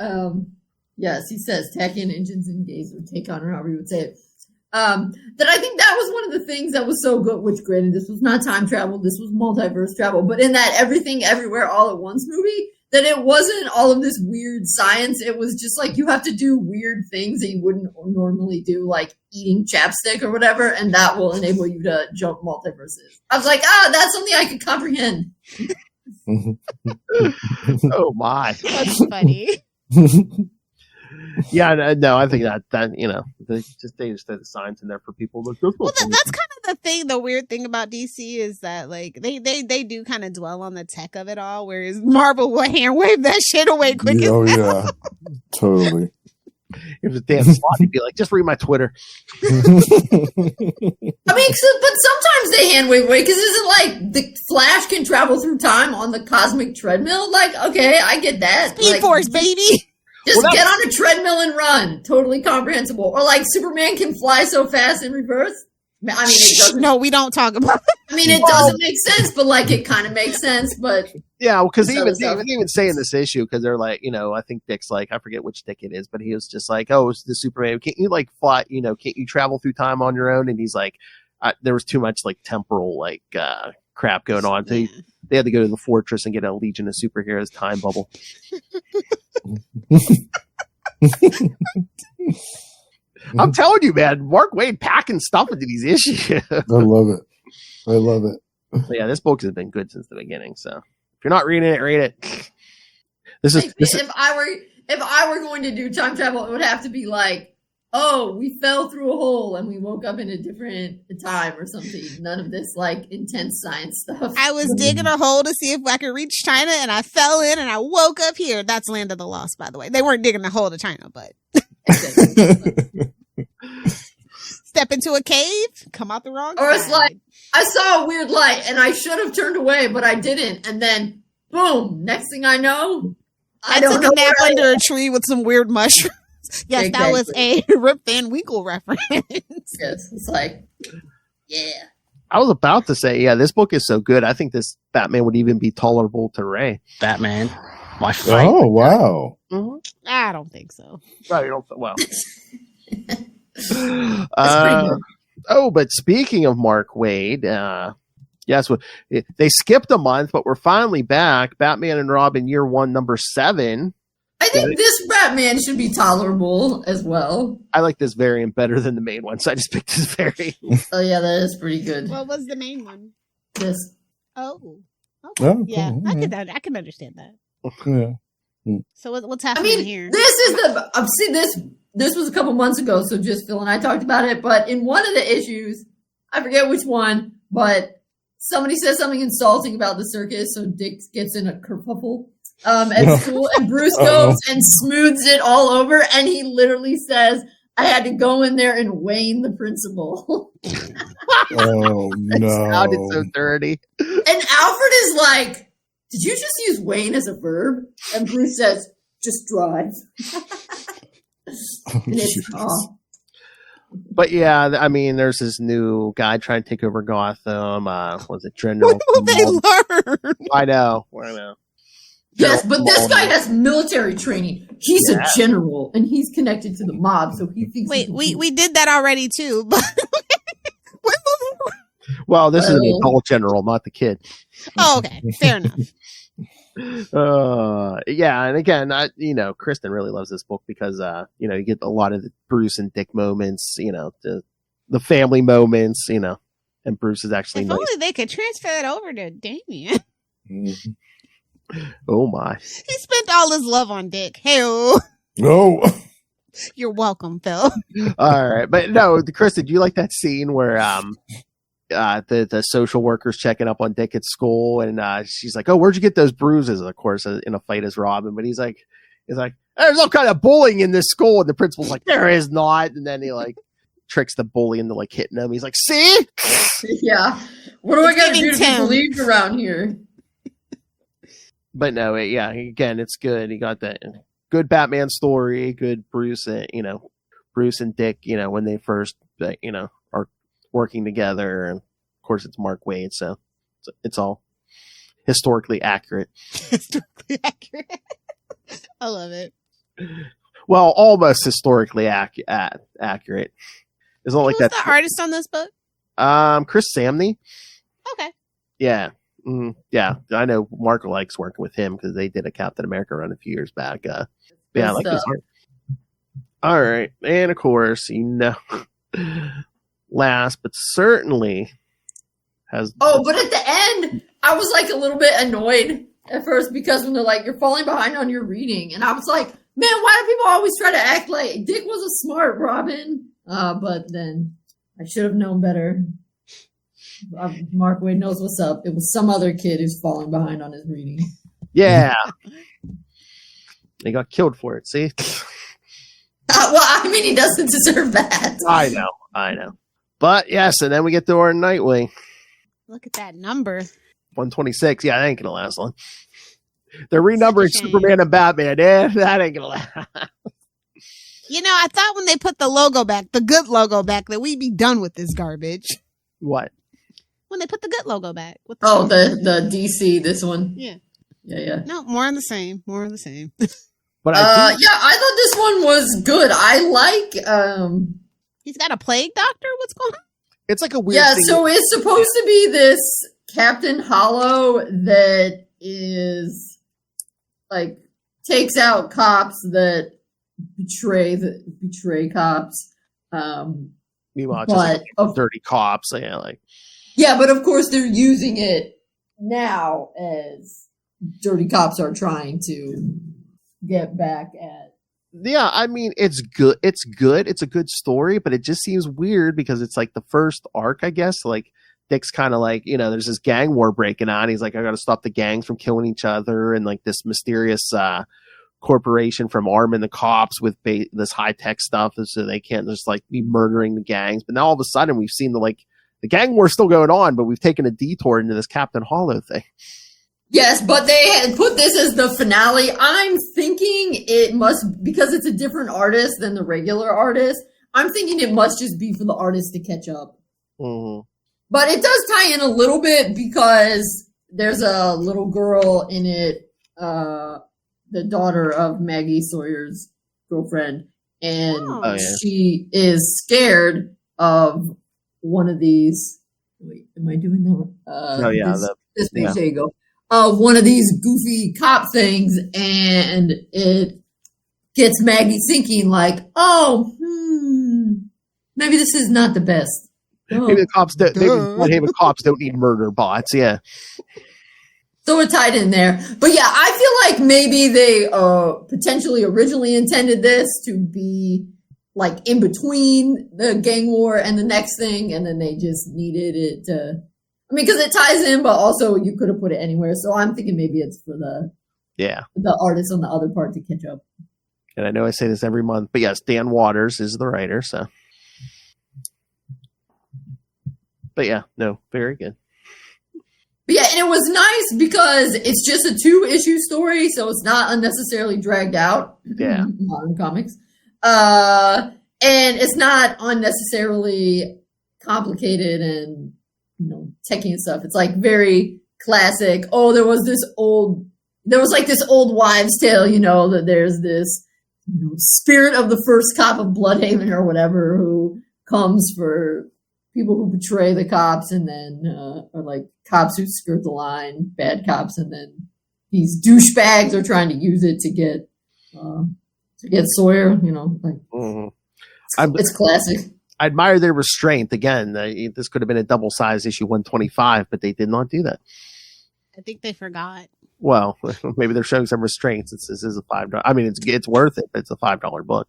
C: Yes, he says Tachyon engines and gaze or take on, or however you would say it. That I think that was one of the things that was so good, which granted, this was not time travel, this was multiverse travel, but in that Everything Everywhere All at Once movie, that it wasn't all of this weird science. It was just like you have to do weird things that you wouldn't normally do, like eating chapstick or whatever, and that will enable you to jump multiverses. I was like, that's something I could comprehend.
D: Oh my,
B: That's funny.
D: Yeah, no, I think that they just throw the signs in there for people.
B: Well, that's kind of the thing. The weird thing about DC is that like they do kind of dwell on the tech of it all, whereas Marvel will hand wave that shit away quick.
A: Oh yeah, totally.
D: If the damn slot, he'd be like, just read my Twitter.
C: I mean, but sometimes they hand wave away, because isn't like the Flash can travel through time on the cosmic treadmill? Like, okay, I get that.
B: Speed
C: like,
B: Force, baby.
C: Just get on a treadmill and run. Totally comprehensible. Or like Superman can fly so fast in reverse. I mean, it doesn't.
B: No, we don't talk about it.
C: I mean, it doesn't make sense, but like it kind of makes sense. But
D: yeah, because even saying this issue, because they're like, I think Dick's like, I forget which Dick it is, but he was just like, oh, it's the Superman. Can't you like fly? Can't you travel through time on your own? And he's like, there was too much like temporal like crap going on. So they had to go to the fortress and get a Legion of Superheroes time bubble. I'm telling you, man, Mark Waid packing stuff into these issues.
A: I love it.
D: But yeah, this book has been good since the beginning. So if you're not reading it, read it.
C: If I were going to do time travel, it would have to be like, oh, we fell through a hole and we woke up in a different time or something. None of this like intense science stuff.
B: I was digging a hole to see if I could reach China, and I fell in and I woke up here. That's Land of the Lost, by the way. They weren't digging a hole to China, but step into a cave, come out the wrong
C: Or
B: side.
C: it's like, I saw a weird light and I should have turned away, but I didn't. And then, boom, next thing I know, I don't
B: took
C: know
B: a nap under a tree with some weird mushrooms. Yes,
C: Exactly.
B: that was a Rip Van Winkle reference.
C: Yes, it's like, yeah.
D: I was about to say, yeah, this book is so good. I think this Batman would even be tolerable to Ray.
H: Batman. My fight.
A: Oh, wow.
D: Mm-hmm.
B: I don't think so.
D: No, you don't. Well.
C: pretty good.
D: But speaking of Mark Waid, yes, they skipped a month, but we're finally back. Batman and Robin Year 1, number 7.
C: I think this Batman should be tolerable as well.
D: I like this variant better than the main one, so I just picked this variant.
C: Oh yeah, that is pretty good.
B: What was the main one?
C: This.
B: Oh.
A: Oh,
B: Yeah,
A: cool.
B: I can understand that.
A: Yeah.
B: So what's
C: I
B: happening
C: mean,
B: here?
C: this is the. I've seen this. This was a couple months ago, so just Phil and I talked about it. But in one of the issues, I forget which one, but somebody says something insulting about the circus, so Dick gets in a kerfuffle at school, and Bruce goes and smooths it all over, and he literally says, "I had to go in there and Wayne the principal."
A: Oh, no.
D: It sounded so dirty.
C: And Alfred is like, "Did you just use Wayne as a verb?" And Bruce says, "Just drive." And it's,
D: But yeah, I mean, there's this new guy trying to take over Gotham. Was it General?
B: What will they learn?
D: I know.
C: yes, but this guy has military training. He's a general, and he's connected to the mob, so he thinks.
B: Wait, we did that already too. But
D: Well, this is an adult general, not the kid.
B: oh, okay, fair enough.
D: Yeah, and again, Kristen really loves this book because you get a lot of the Bruce and Dick moments, the family moments, and Bruce is actually
B: If
D: nice.
B: only they could transfer that over to Damien.
D: Oh my!
B: He spent all his love on Dick. Hey-o.
A: No.
B: You're welcome, Phil.
D: All right, but no, Kristen, do you like that scene where the social worker's checking up on Dick at school, and she's like, "Oh, where'd you get those bruises?" Of course, in a fight as Robin, but he's like, "There's all kind of bullying in this school," and the principal's like, "There is not," and then he like tricks the bully into like hitting him. He's like, "See?"
C: Yeah. What do I got to do to be
B: Tim.
C: believed around here?
D: But no, again, it's good. He got that good Batman story, good Bruce, Bruce and Dick, when they first, are working together. And of course, it's Mark Waid, so it's all historically accurate.
B: Historically accurate. I love it.
D: Well, almost historically accurate. It's not like
B: Who's
D: that.
B: the artist on this book?
D: Chris Samney.
B: Okay.
D: Yeah. Yeah, I know Mark likes working with him because they did a Captain America run a few years back. Yeah, I like his art. All right, and of course, last but certainly has.
C: Oh, but at the end, I was like a little bit annoyed at first because when they're like, "You're falling behind on your reading," and I was like, "Man, why do people always try to act like Dick was a smart Robin?" But then I should have known better. Mark Waid knows what's up. It was some other kid who's falling behind on his reading.
D: Yeah. They got killed for it, see?
C: Well, I mean, he doesn't deserve that.
D: I know. But yes, and then we get to our Nightwing.
B: Look at that number.
D: 126. Yeah, that ain't going to last long. They're renumbering
B: Such a shame.
D: Superman and Batman. That ain't gonna last.
B: You know, I thought when they put the logo back, the good logo back, that we'd be done with this garbage.
D: What?
B: When they put the good logo back. With
C: the DC, this one.
B: Yeah.
C: Yeah.
B: No, more of the same. More of the same.
D: But
C: I thought this one was good. I like.
B: He's got a plague doctor? What's going on?
D: It's like a weird thing.
C: So it's supposed to be this Captain Hollow that is like takes out cops that betray cops.
D: Meanwhile, it's just like dirty cops.
C: Yeah, but of course they're using it now as dirty cops are trying to get back at.
D: Yeah, I mean, it's good. It's good. It's a good story, but it just seems weird because it's like the first arc, I guess. Like Dick's kind of like, there's this gang war breaking on. He's like, I got to stop the gangs from killing each other, and like this mysterious corporation from arming the cops with this high tech stuff, so they can't just like be murdering the gangs. But now all of a sudden, we've seen the gang war still going on, but we've taken a detour into this Captain Hollow thing.
C: Yes, but they had put this as the finale. I'm thinking it must, because it's a different artist than the regular artist, I'm thinking it must just be for the artist to catch up.
D: Mm-hmm.
C: But it does tie in a little bit because there's a little girl in it, the daughter of Maggie Sawyer's girlfriend, and she is scared of one of these. Wait, am I doing that? This page, there you go. One of these goofy cop things, and it gets Maggie thinking like, maybe this is not the best.
D: Maybe the cops don't need murder bots. Yeah.
C: So it tied in there. But yeah, I feel like maybe they potentially originally intended this to be like in between the gang war and the next thing, and then they just needed it to, because it ties in, but also you could have put it anywhere. So I'm thinking maybe it's for the artist on the other part to catch up.
D: And I know I say this every month, but yes, Dan Waters is the writer, so. But yeah, no, very good.
C: But yeah, and it was nice because it's just a 2-issue story, so it's not unnecessarily dragged out.
D: Yeah.
C: Modern comics. And it's not unnecessarily complicated and, techie and stuff. It's like very classic. Oh, there was this old wives' tale, that there's this, spirit of the first cop of Bloodhaven or whatever who comes for people who betray the cops, and then are like cops who skirt the line, bad cops, and then these douchebags are trying to use it to get Sawyer.
D: Mm-hmm.
C: It's classic.
D: I admire their restraint. Again, this could have been a double-sized issue 125, but they did not do that.
B: I think they forgot.
D: Well, maybe they're showing some restraints. This is a $5. I mean, it's worth it, but it's a $5 book.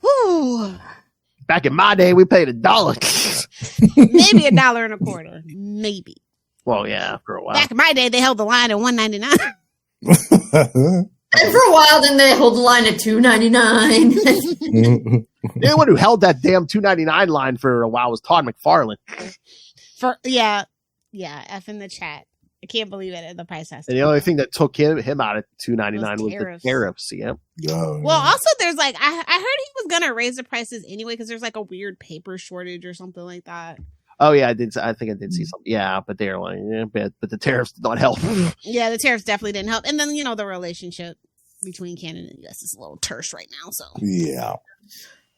B: Whew.
D: Back in my day, we paid $1.
B: Maybe $1.25. Maybe.
D: Well, yeah, for a while.
B: Back in my day, they held the line at $1.99.
C: And for a while, then they held the line at $2.99.
D: The only one who held that damn $2.99 line for a while was Todd McFarlane.
B: Yeah, F in the chat. I can't believe it. The price has to.
D: And the only thing that took him out of $2.99 was the tariffs. Yeah.
B: Well, also there's like I heard he was gonna raise the prices anyway because there's like a weird paper shortage or something like that.
D: Oh yeah, I think I did see something. Yeah, but they're like, but the tariffs did not help.
B: Yeah, the tariffs definitely didn't help. And then the relationship between Canada and the US is a little terse right now. So
A: yeah.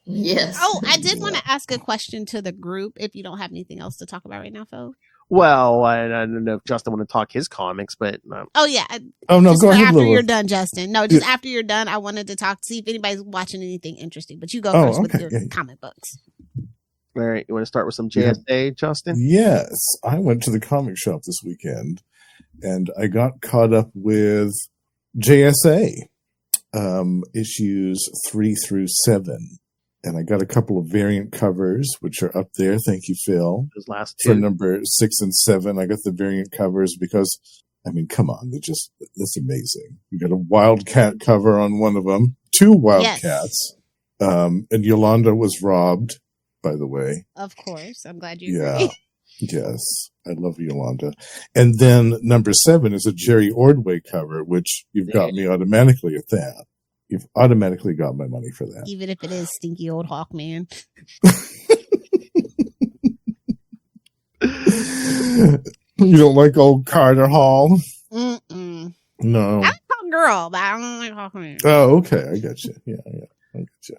C: Yes.
B: Oh, I did want to ask a question to the group if you don't have anything else to talk about right now, Phil.
D: Well, I don't know if Justin want to talk his comics, but
B: oh yeah.
A: Oh no, go ahead.
B: After
A: Lilith.
B: you're done, Justin. No, just after you're done, I wanted to see if anybody's watching anything interesting. But you go first with your comic books.
D: All right, you want to start with some JSA, Justin?
A: Yes, I went to the comic shop this weekend, and I got caught up with JSA issues 3 through 7. And I got a couple of variant covers, which are up there. Thank you, Phil.
D: Those last two.
A: For number 6 and 7, I got the variant covers because, I mean, come on. That's amazing. We got a Wildcat cover on one of them. 2 Wildcats. Yes. And Yolanda was robbed, by the way.
B: Of course. I'm glad you agree.
A: Yes, I love Yolanda. And then number 7 is a Jerry Ordway cover, which you've got me automatically at that. You've automatically got my money for that.
B: Even if it is stinky old Hawkman.
A: You don't like old Carter Hall?
B: Mm-mm.
A: No.
B: I'm a girl, but I don't like Hawkman.
A: Oh, okay. I got you. Yeah, I got you.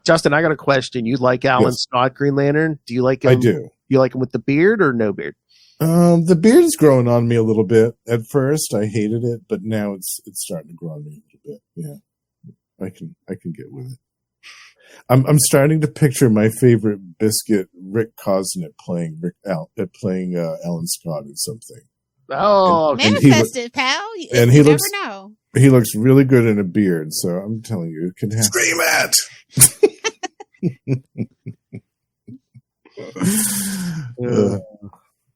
D: Justin, I got a question. You like Alan Scott Green Lantern? Do you like him?
A: I do.
D: You like him with the beard or no beard?
A: The beard's growing on me a little bit. At first, I hated it, but now it's starting to grow on me a little bit. Yeah, I can get with it. I'm starting to picture my favorite biscuit, Rick Cosnett, playing Alan Scott in something.
D: Oh,
B: manifest it, pal.
A: And
B: you never know.
A: He looks really good in a beard, so I'm telling you, it can happen. Scream it!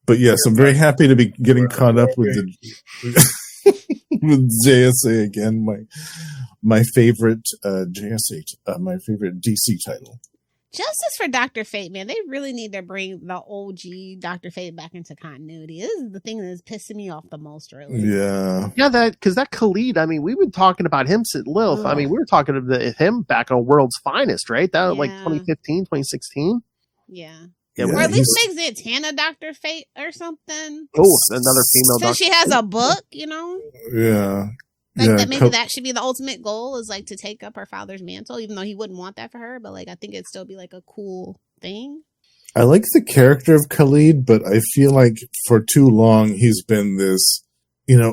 A: But yes, I'm very happy to be getting caught up with with JSA again. My favorite my favorite DC title.
B: Justice for Dr. Fate, man. They really need to bring the OG Dr. Fate back into continuity. This is the thing that is pissing me off the most, really.
A: Yeah.
D: Yeah, because that Khalid, I mean, we've been talking about him since Lilith. I mean, we were talking about him back on World's Finest, right? That was like 2015, 2016.
B: Yeah.
A: Yeah,
B: or at least make Zatanna Dr. Fate or something.
D: Oh, another female doctor.
B: So she has a book, you know?
A: Yeah.
B: Like that maybe that should be the ultimate goal, is like to take up her father's mantle, even though he wouldn't want that for her, but like I think it'd still be like a cool thing.
A: I like the character of Khalid, but I feel like for too long he's been this,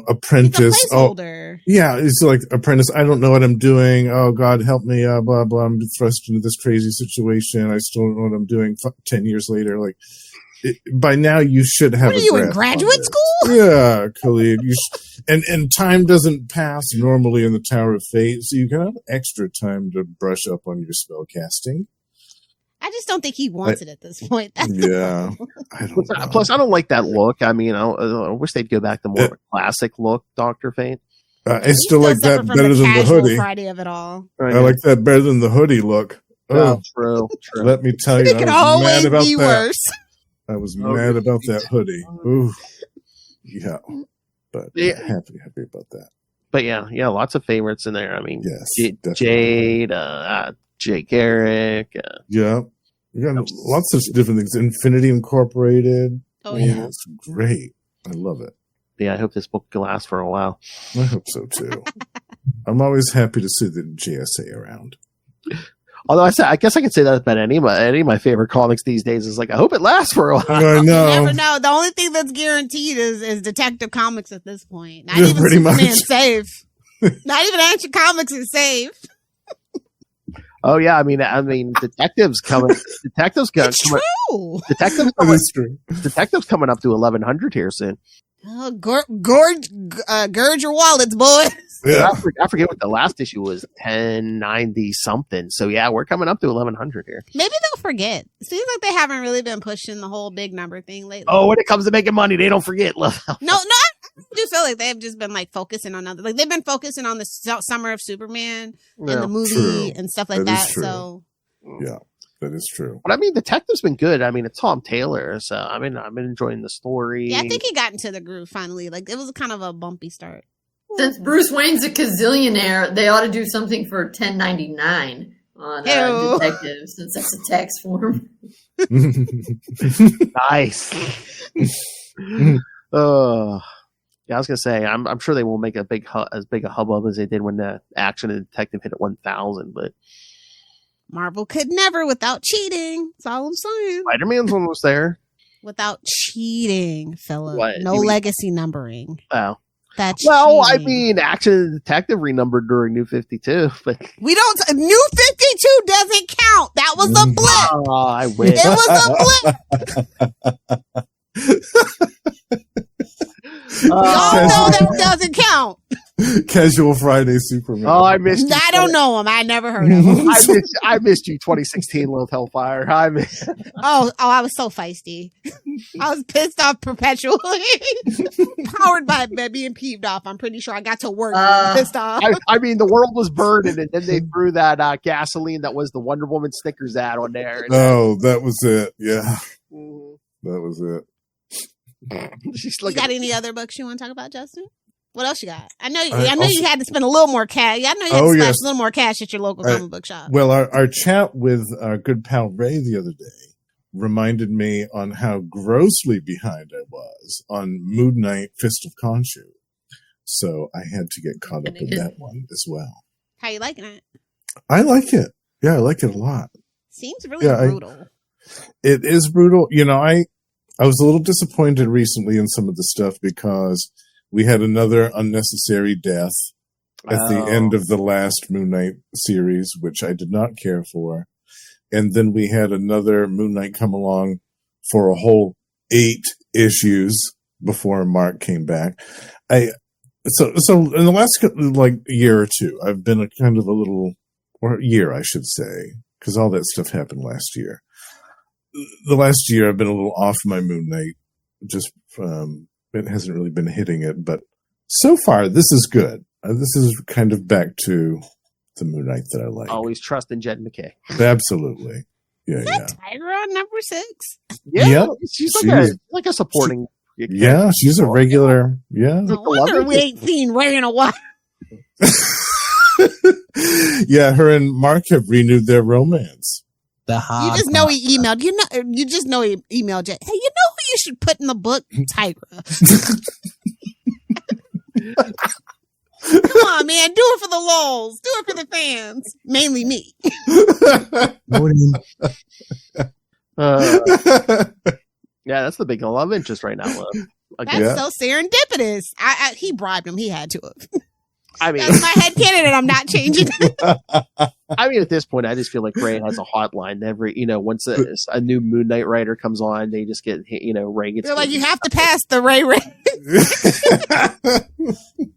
A: apprentice.
B: He's a placeholder.
A: He's like apprentice. I don't know what I'm doing. Oh God, help me! Blah blah. I'm thrust into this crazy situation. I still don't know what I'm doing. 10 years later, by now you should have.
B: What are you in graduate school?
A: Yeah, Khalid. And time doesn't pass normally in the Tower of Fate, so you can have extra time to brush up on your spell casting.
B: I just don't think he wants it at this point. That's
D: Plus, I don't like that look. I mean, I wish they'd go back to more of a classic look, Dr. Fate.
A: I still like that better than the hoodie.
B: Friday of it all.
A: I like that better than the hoodie look.
D: True.
A: Let me tell you,
B: it could always be worse.
A: I was mad about that hoodie. Ooh. Yeah. But happy about that.
D: But yeah, lots of favorites in there. I mean,
A: yes,
D: Jade, Jake Eric.
A: Yeah. We got lots of different things. Infinity Incorporated.
B: Oh, yeah.
A: It's great. I love it.
D: Yeah, I hope this book can last for a while.
A: I hope so, too. I'm always happy to see the JSA around.
D: Although I guess I could say that about any of my favorite comics these days. Is like, I hope it lasts for a while.
A: I know.
B: You never know. The only thing that's guaranteed is Detective Comics at this point. Not even
A: pretty
B: Superman's safe. Not even Action Comics is safe.
D: Oh yeah, I mean, Detectives coming. Detectives coming.
B: It's true.
D: Detectives coming up to 1100 here soon.
B: Oh, gird your wallets, boys.
A: Yeah.
D: I forget what the last issue was, 1090 something. So yeah, we're coming up to 1100 here.
B: Maybe they'll forget. It seems like they haven't really been pushing the whole big number thing lately.
D: Oh, when it comes to making money, they don't forget.
B: No, I do feel like they've just been focusing on other. They've been focusing on the Summer of Superman and the movie and stuff like that. So
A: yeah. That is true.
D: But I mean, Detective's been good. I mean, it's Tom Taylor, so I've been enjoying the story.
B: Yeah, I think he got into the groove finally. Like it was kind of a bumpy start.
C: Since Bruce Wayne's a gazillionaire, they ought to do something for $10.99 on Detective, since that's a tax form.
D: Nice. Yeah, I was gonna say, I'm sure they won't make as big a hubbub as they did when the Action and Detective hit at 1,000, but.
B: Marvel could never without cheating. That's all I'm saying.
D: Spider-Man's almost there.
B: Without cheating, Philip.
D: What?
B: No legacy numbering.
D: Oh.
B: That's
D: well,
B: cheating.
D: I mean, Action and Detective renumbered during New 52, but
B: we don't. New 52 doesn't count. That was a blip.
D: Oh, I wish.
B: It was a blip. Y'all know that doesn't count.
A: Casual Friday Superman.
D: Oh, I missed you.
B: I don't know him. I never heard of him.
D: I missed you 2016 Lilith Hellfire. I
B: was so feisty. I was pissed off perpetually. Powered by being peeved off. I'm pretty sure I got to work pissed off.
D: I mean, the world was burning, and then they threw that gasoline that was the Wonder Woman Snickers ad on there.
A: Oh, that was it. Yeah. That was it.
D: She's
B: You
D: like,
B: got any other books you want to talk about, Justin? What else you got? I know you had to spend a little more cash. I know you had to splash a little more cash at your local comic book shop.
A: Well, our chat with our good pal Ray the other day reminded me on how grossly behind I was on Moon Knight Fist of Khonshu. So I had to get caught up in that one as well.
B: How you liking it?
A: I like it. Yeah, I like it a lot.
B: Seems really brutal.
A: It is brutal. You know, I was a little disappointed recently in some of the stuff because we had another unnecessary death at the end of the last Moon Knight series, which I did not care for. And then we had another Moon Knight come along for a whole 8 issues before Mark came back. So in the last year or two, I've been or year, I should say, because all that stuff happened last year. The last year, I've been a little off my Moon Knight. Just it hasn't really been hitting it, but so far this is good. This is kind of back to the Moon Knight that I like.
D: Always trust in Jed McKay.
A: Absolutely,
B: Is that Tyra on number 6?
D: Yeah, she's like a supporting.
A: Yeah, she's a regular. Yeah,
B: No wonder we ain't seen Ray in a while.
A: Yeah, her and Mark have renewed their romance.
B: You just know he emailed. You just know he emailed you. Hey, you know who you should put in the book? Tyra. Come on, man. Do it for the lulz. Do it for the fans. Mainly me.
D: Yeah, that's the big love interest right now.
B: That's so serendipitous. He bribed him. He had to have.
D: I mean,
B: that's my head canon, and I'm not changing it.
D: I mean, at this point, I just feel like Ray has a hotline. Once a new Moon Knight writer comes on, they just get, Ray gets.
B: They're like, you have to pass the Ray.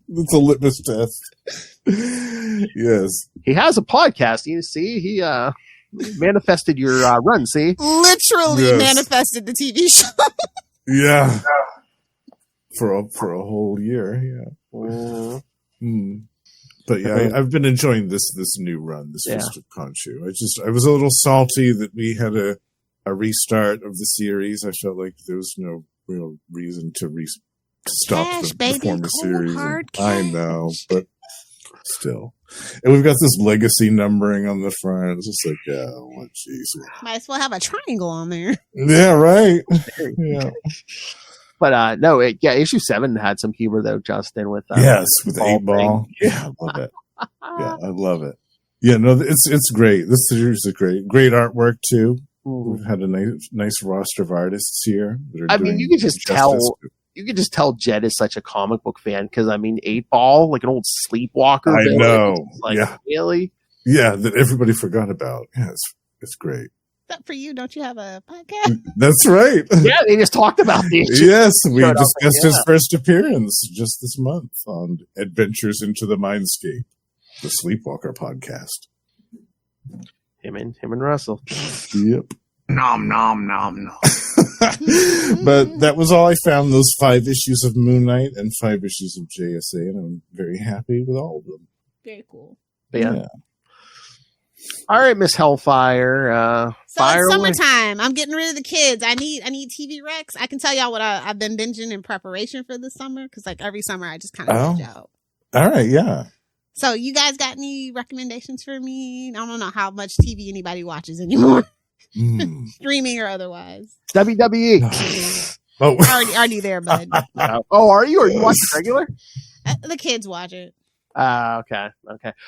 A: It's a litmus test. Yes.
D: He has a podcast. You see, he manifested your run, see?
B: Literally manifested the TV show.
A: Yeah. For a whole year, yeah. But yeah, I've been enjoying this new run, this Fist of Khonshu. I was a little salty that we had a restart of the series. I felt like there was no real reason to stop the former series. I know, but still. And we've got this legacy numbering on the front. It's just like, jeez.
B: Might as well have a triangle on there.
A: Yeah, right. Yeah.
D: But issue 7 had some humor though, Justin, with
A: with 8-Ball. Yeah, I love it. Yeah, I love it. Yeah, no, it's great. This series is great. Great artwork too. We've had a nice roster of artists here.
D: I mean, you can just tell. You can just tell Jed is such a comic book fan because 8-Ball, like an old sleepwalker.
A: I know.
D: Really?
A: Yeah, that everybody forgot about. Yeah, it's great.
B: Except for you, don't you have a podcast?
A: That's right.
D: Yeah, they just talked about the issue.
A: Yes, we discussed his first appearance just this month on Adventures into the Mindscape, the Sleepwalker podcast.
D: Him and Russell.
A: Yep.
E: Nom nom nom nom.
A: But that was all I found. Those 5 issues of Moon Knight and 5 issues of JSA, and I'm very happy with all of them.
B: Very cool.
D: But yeah. All right, Miss Hellfire.
B: So it's summertime. I'm getting rid of the kids. I need TV Rex. I can tell y'all what I've been binging in preparation for this summer because every summer I just kind of binge out.
A: All right, yeah.
B: So you guys got any recommendations for me? I don't know how much TV anybody watches anymore, streaming or otherwise.
D: WWE.
B: Already there, bud.
D: Oh, are you? Are you watching regular?
B: The kids watch it.
D: Okay.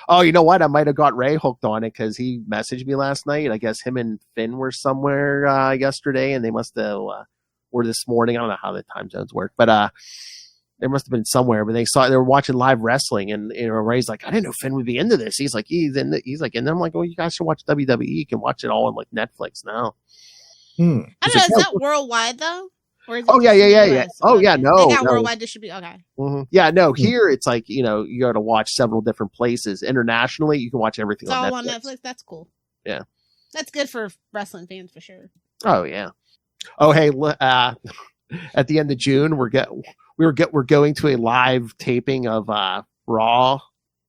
D: Oh, you know what? I might have got Ray hooked on it because he messaged me last night. I guess him and Finn were somewhere yesterday, and they must have or this morning. I don't know how the time zones work, but they must have been somewhere. But they were watching live wrestling, and Ray's like, I didn't know Finn would be into this. He's like, and I'm like, oh, you guys should watch WWE. You can watch it all on Netflix now.
B: I don't know. Is that worldwide though?
D: Oh yeah. Oh yeah, no.
B: They got worldwide distribution. Okay.
D: Mm-hmm. Yeah, no. Here it's like you got to watch several different places. Internationally, you can watch everything.
B: It's all on Netflix. That's cool.
D: Yeah,
B: that's good for wrestling fans for sure.
D: Oh yeah. Oh hey, at the end of June we're going to a live taping of Raw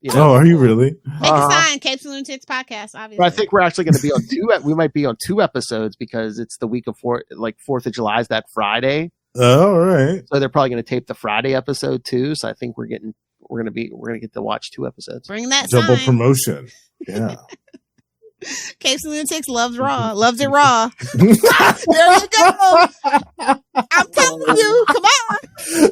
D: You know?
A: Oh, are you really?
B: Make a sign, Capes and Lunatics podcast, obviously.
D: But I think we're actually going to be on we might be on 2 episodes because it's the week of 4th of July is that Friday.
A: Oh, all right.
D: So they're probably going to tape the Friday episode too. So I think we're going to get to watch 2 episops.
B: Bring that
A: double
B: sign.
A: promotion. Yeah.
B: Capes and Lunatics loves it raw. There you go. I'm telling you, come on. You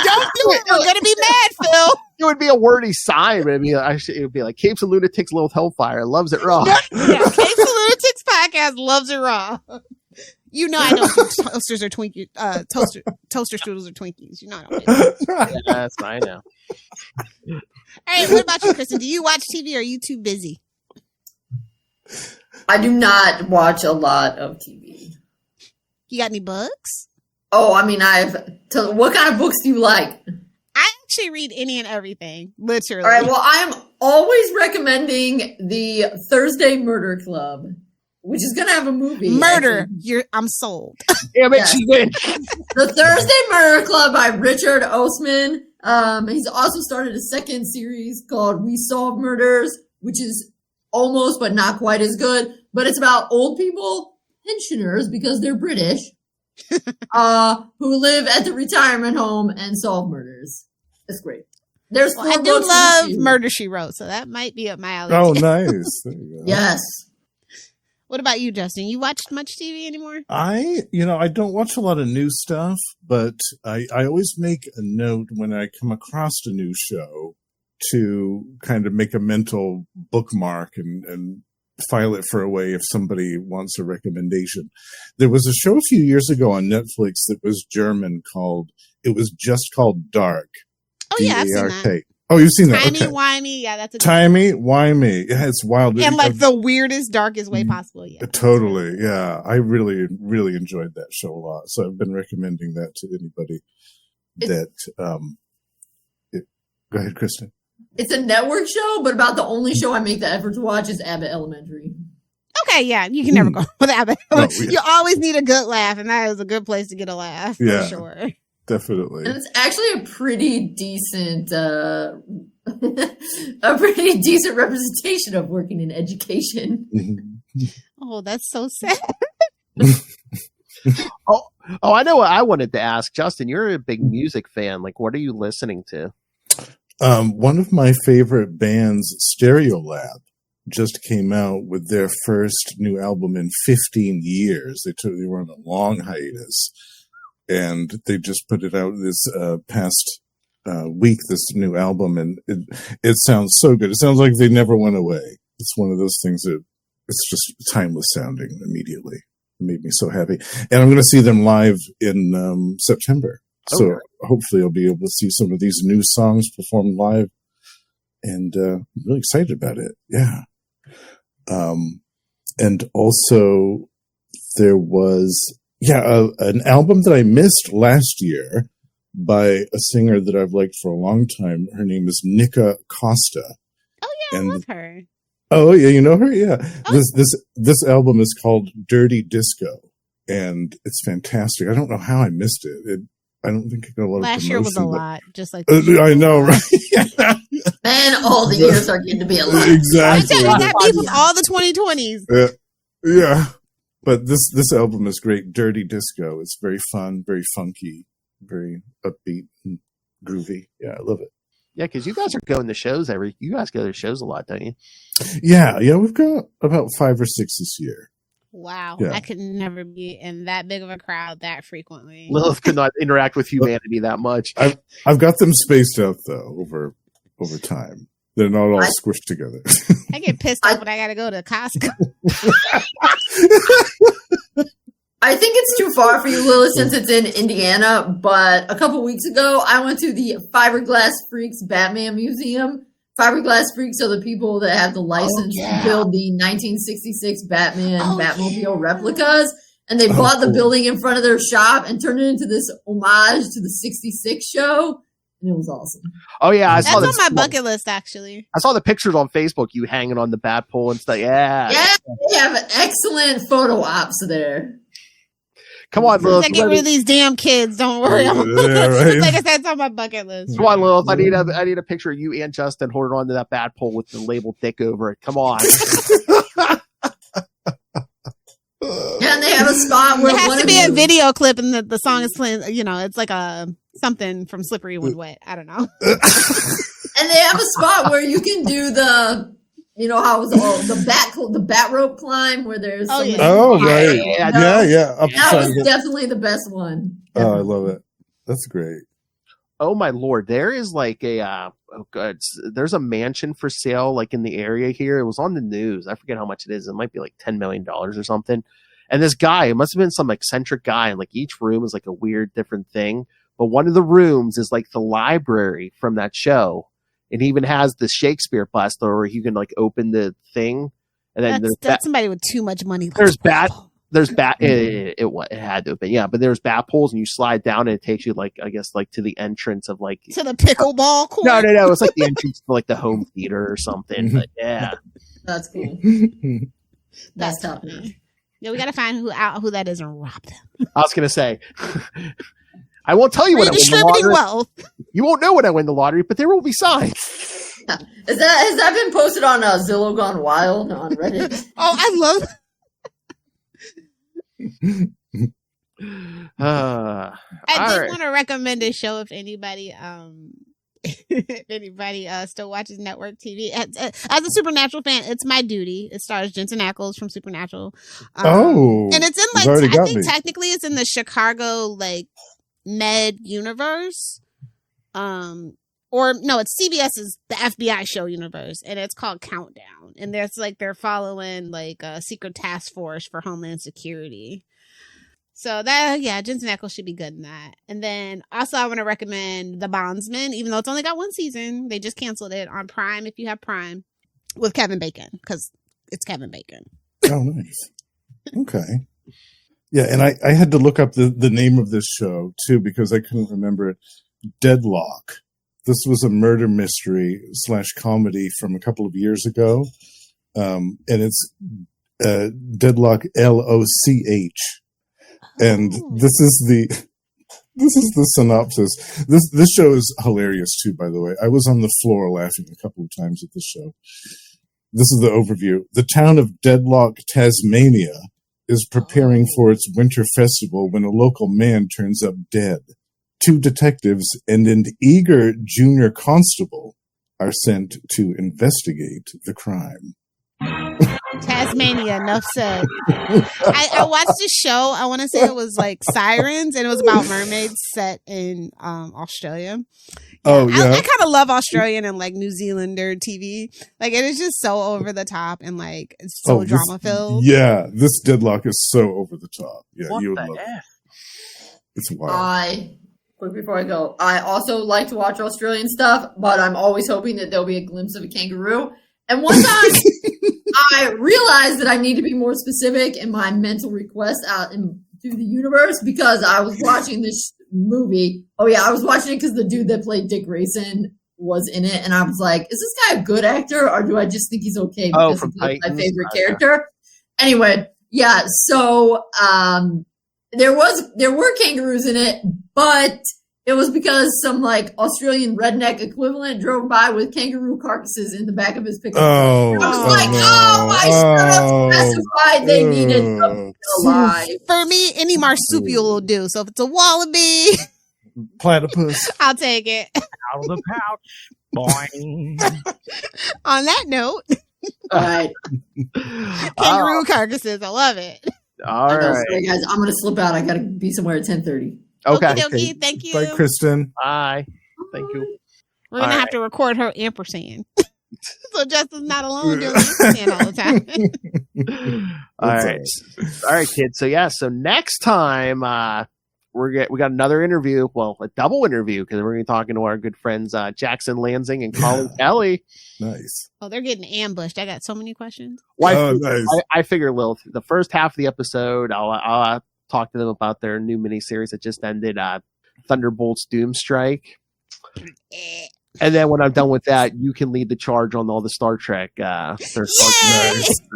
B: don't do it, we're gonna be mad, Phil.
D: It would be a wordy sign, but it would be like Capes and Lunatics Lilith Hellfire loves it raw.
B: Yeah, Capes and Lunatics podcast loves it raw. You know I don't do toasters or Twinkies. Toaster strudels or Twinkies. You know I don't do that.
D: Yeah, that's fine now.
B: All right, what about you, Kristen? Do you watch TV or are you too busy?
C: I do not watch a lot of TV.
B: You got any books?
C: Oh, I mean, what kind of books do you like?
B: I actually read any and everything, literally.
C: All right, well, I'm always recommending the Thursday Murder Club, which is going to have a movie.
B: Murder. I'm sold.
D: Damn it,
C: Yes.
D: she's in.
C: The Thursday Murder Club by Richard Osman. He's also started a second series called We Solve Murders, which is almost but not quite as good. But it's about old people, pensioners, because they're British, who live at the retirement home and solve murders. It's great. There's 4
B: I do
C: books
B: love
C: in the series.
B: Murder, She Wrote, so that might be up my alley.
A: Oh, nice. There you go.
C: Yes.
B: What about you, Justin? You watch much TV anymore?
A: I don't watch a lot of new stuff, but I always make a note when I come across a new show to kind of make a mental bookmark and file it for a way if somebody wants a recommendation. There was a show a few years ago on Netflix that was German it was just called Dark.
B: Oh, yeah, I've seen
A: D-A-R-K.
B: that.
A: Oh, you've seen that? Okay.
B: Timey-wimey. Yeah, that's a good
A: Timey-wimey. Yeah, it's wild.
B: and like the weirdest, darkest way possible. Yeah.
A: Totally. Yeah. I really, really enjoyed that show a lot. So I've been recommending that to anybody go ahead, Kristen.
C: It's a network show, but about the only show I make the effort to watch is Abbott Elementary.
B: Okay, yeah, you can never go with Abbott.
A: No, yeah.
B: You always need a good laugh, and that is a good place to get a laugh,
A: Yeah.
B: for sure.
A: Definitely.
C: And it's actually a pretty decent, representation of working in education.
B: Oh, that's so sad.
D: Oh, I know what I wanted to ask. Justin, you're a big music fan. Like, what are you listening to?
A: One of my favorite bands, Stereolab, just came out with their first new album in 15 years. They were on a long hiatus, and they just put it out this past week, this new album, and it sounds so good. It sounds like they never went away. It's one of those things that it's just timeless sounding immediately. It made me so happy. And I'm going to see them live in September. So hopefully I'll be able to see some of these new songs performed live, and I'm really excited about it. Yeah. And also there was, an album that I missed last year by a singer that I've liked for a long time. Her name is Nika Costa.
B: Oh yeah, I love her.
A: Oh yeah, you know her? Yeah.
B: Oh.
A: This album is called Dirty Disco, and it's fantastic. I don't know how I missed it. I don't think it got a lot of
B: Last year was a
A: promotion,
B: lot, just like
A: I know, right?
C: Man, all the years are getting to be a lot.
A: Exactly.
B: I got beef with all the 2020s.
A: Yeah. But this album is great. Dirty Disco. It's very fun, very funky, very upbeat and groovy. Yeah, I love it.
D: Yeah, because you guys are going to shows you guys go to shows a lot, don't you?
A: Yeah, we've got about 5 or 6 this year.
B: Wow,
A: Yeah.
B: I could never be in that big of a crowd that frequently.
D: Lilith could not interact with humanity that much.
A: I've got them spaced out though over time. They're not all squished together.
B: I get pissed off when I gotta go to Costco.
C: I think it's too far for you, Lilith, since it's in Indiana. But a couple weeks ago, I went to the Fiberglass Freaks Batman Museum. Fiberglass Freaks are the people that have the license to build the 1966 Batman Batmobile replicas. And they bought the building in front of their shop and turned it into this homage to the 66 show. And it was awesome.
D: Oh yeah,
B: That's on my bucket list, actually.
D: I saw the pictures on Facebook. You hanging on the bat pole and stuff. Yeah,
C: Yeah, they have excellent photo ops there.
D: Come on, Lilith.
B: I get rid of these damn kids. Don't worry.
A: Yeah, right.
B: Like I said, it's on my bucket list.
D: Come on, Lilith. I need a picture of you and Justin holding on to that bat pole with the label "dick" over it. Come on.
C: Yeah, and they have a spot where
B: it has to be a video clip, and the song is playing. You know, it's like a something from Slippery When Wet. I don't know.
C: And they have a spot where you can do the, you know how it's all the bat rope climb where there's.
B: Oh, yeah.
A: Oh, right.
C: Yeah. That was definitely the best one.
A: Oh, I love it. That's great.
D: Oh my lord, there is like there's a mansion for sale like in the area here. It was on the news. I forget how much it is. It might be like $10 million or something. And this guy, it must have been some eccentric guy, and like each room is like a weird different thing. But one of the rooms is like the library from that show. It even has the Shakespeare bust where you can like open the thing, and then
B: that's somebody with too much money.
D: It had to have been, yeah. But there's bat poles, and you slide down, and it takes you like, I guess, like to the entrance of like
B: to the pickleball court.
D: No. It's like the entrance to like the home theater or something. But yeah,
C: that's cool. That's tough.
B: Yeah, we gotta find who that is and rob them.
D: I was gonna say. I won't tell you when I win the lottery.
B: Wealth.
D: You won't know when I win the lottery, but there will be signs.
C: Has that been posted on Zillow Gone Wild on Reddit?
B: Oh, I love. I did want to recommend a show if anybody still watches network TV. As a Supernatural fan, it's my duty. It stars Jensen Ackles from Supernatural. And it's in like I think technically it's in the Chicago like Med universe. Or no, it's CBS's the FBI show universe, and it's called Countdown. And there's like they're following like a secret task force for Homeland Security. So that Jensen Ackles should be good in that. And then also I want to recommend The Bondsman, even though it's only got one season. They just canceled it on Prime if you have Prime, with Kevin Bacon, because it's Kevin Bacon.
A: Oh, nice. Okay. Yeah, and I had to look up the name of this show too because I couldn't remember it. Deadlock. This was a murder mystery / comedy from a couple of years ago, and it's Deadlock LOCH. And this is the synopsis. This show is hilarious too, by the way. I was on the floor laughing a couple of times at this show. This is the overview. The town of Deadlock, Tasmania is preparing for its winter festival when a local man turns up dead. 2 detectives and an eager junior constable are sent to investigate the crime.
B: Tasmania, enough said. I watched this show. I want to say it was like Sirens, and it was about mermaids set in Australia.
A: Oh yeah,
B: I kind of love Australian and like New Zealander TV. Like it is just so over the top and like it's so drama filled.
A: Yeah, this Deadlock is so over the top. Yeah,
D: what
A: you would
D: the
A: love
D: F?
A: it. It's wild.
C: Quick before I go, I also like to watch Australian stuff, but I'm always hoping that there'll be a glimpse of a kangaroo. And one time, I realized that I need to be more specific in my mental request out into the universe because I was watching this movie. Oh yeah, I was watching it because the dude that played Dick Grayson was in it, and I was like, "Is this guy a good actor, or do I just think he's okay because he's my favorite character?" Anyway, yeah. So there were kangaroos in it, but it was because some like Australian redneck equivalent drove by with kangaroo carcasses in the back of his pickup.
A: Oh,
C: I was I should have specified they needed something alive.
B: For me, any marsupial will do. So if it's a wallaby,
A: platypus,
B: I'll take it.
I: Out of the pouch. Boing.
B: On that note,
C: all right.
B: Kangaroo carcasses. I love it.
D: All right.
C: Sorry, guys. I'm going to slip out. I got to be somewhere at 10:30.
D: Okay.
B: Okey-dokey. Thank you.
A: Bye, Kristen.
D: Bye. Thank you.
B: We're going to have to record her ampersand. So Justin's not alone doing ampersand all the time.
D: All right. All right, kids. So next time, we got another interview. Well, a double interview because we're going to be talking to our good friends, Jackson Lansing and Colin Kelly.
A: Nice.
B: Oh, they're getting ambushed. I got so many questions.
D: Well,
A: nice.
D: I figure, Lilith, the first half of the episode, I'll talk to them about their new miniseries that just ended, Thunderbolts Doomstrike. And then when I'm done with that, you can lead the charge on all the Star Trek.
A: Nice.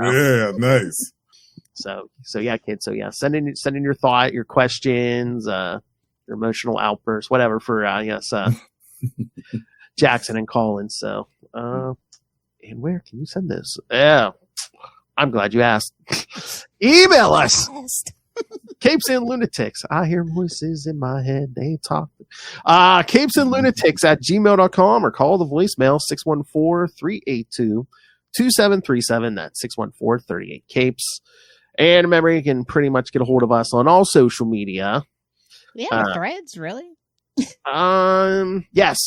A: Yeah, nice.
D: So yeah, kids. So yeah, send in your thought, your questions, your emotional outbursts, whatever for Jackson and Colin. So and where can you send this? Yeah, I'm glad you asked. Email us. CapesandLunatics. I hear voices in my head. They talk. CapesandLunatics@gmail.com or call the voicemail 614-382-2737. That's 614-38-CAPES. And remember, you can pretty much get a hold of us on all social media.
B: We have threads, really?
D: Yes.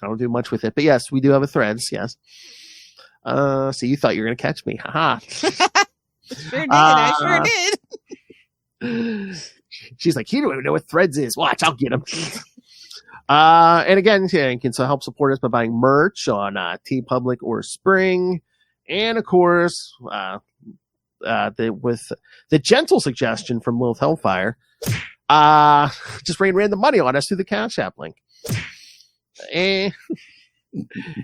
D: I don't do much with it, but yes, we do have a threads. Yes. So you thought you were going to catch me. Haha.
B: Sure did. I sure did.
D: She's like, you don't even know what threads is. Watch, I'll get him. And again, you can help support us by buying merch on TeePublic or Spring. And of course, with the gentle suggestion from Lilith Hellfire, just rain random money on us through the Cash App link. And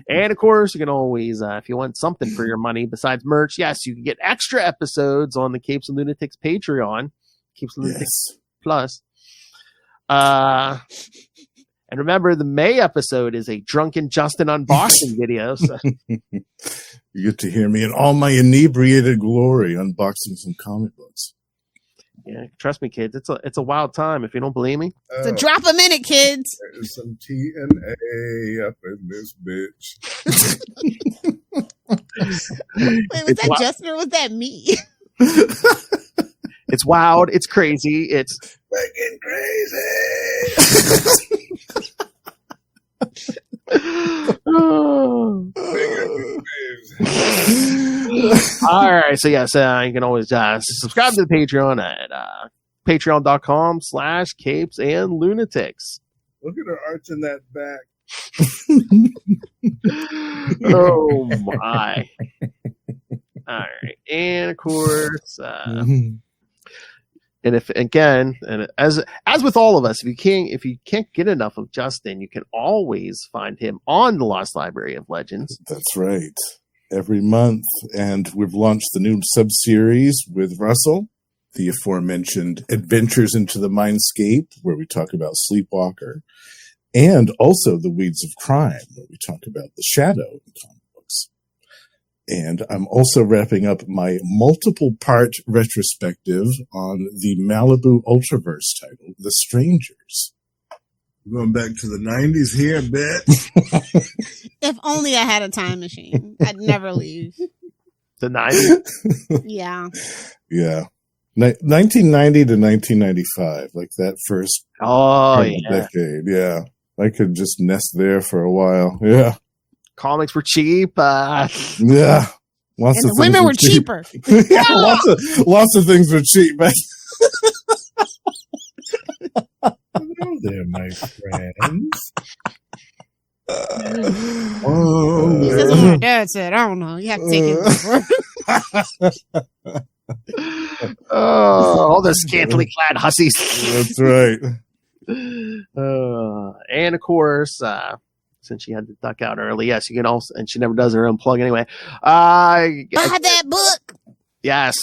D: of course, you can always, if you want something for your money besides merch, yes, you can get extra episodes on the Capes and Lunatics Patreon, Capes and Lunatics Plus. And remember, the May episode is a drunken Justin unboxing video. So.
A: You get to hear me in all my inebriated glory unboxing some comic books.
D: Yeah, trust me, kids. It's a wild time. If you don't believe me,
B: so drop a minute, kids.
A: There's some TNA up in this bitch.
B: Wait, was that Justin or was that me?
D: It's wild. It's crazy. It's
A: fucking crazy.
D: All right, so yes, you can always subscribe to the Patreon at patreon.com/CapesandLunatics.
A: Look at her arching that back.
D: Oh my! All right, and of course, and if again, and as with all of us, if you can't get enough of Justin, you can always find him on the Lost Library of Legends.
A: That's right. Every month, and we've launched the new sub-series with Russell, the aforementioned Adventures into the Mindscape, where we talk about Sleepwalker, and also the Weeds of Crime, where we talk about the Shadow in comic books. And I'm also wrapping up my multiple-part retrospective on the Malibu Ultraverse title, The Strangers. We're going back to the 90s here, bitch.
B: If only I had a time machine, I'd never leave.
D: The 90s?
B: Yeah.
A: Yeah. 1990 to 1995, like that first decade. Yeah. I could just nest there for a while. Yeah.
D: Comics were cheap.
A: Yeah.
B: Lots and of the women were cheaper.
A: Yeah, lots of things were cheap. Hello there, my friends.
B: He says what my dad said. I don't know. You have to take it.
D: All the scantily clad hussies.
A: That's right.
D: And of course, since she had to duck out early, yes, you can also, and she never does her own plug anyway.
B: Buy that book.
D: Yes,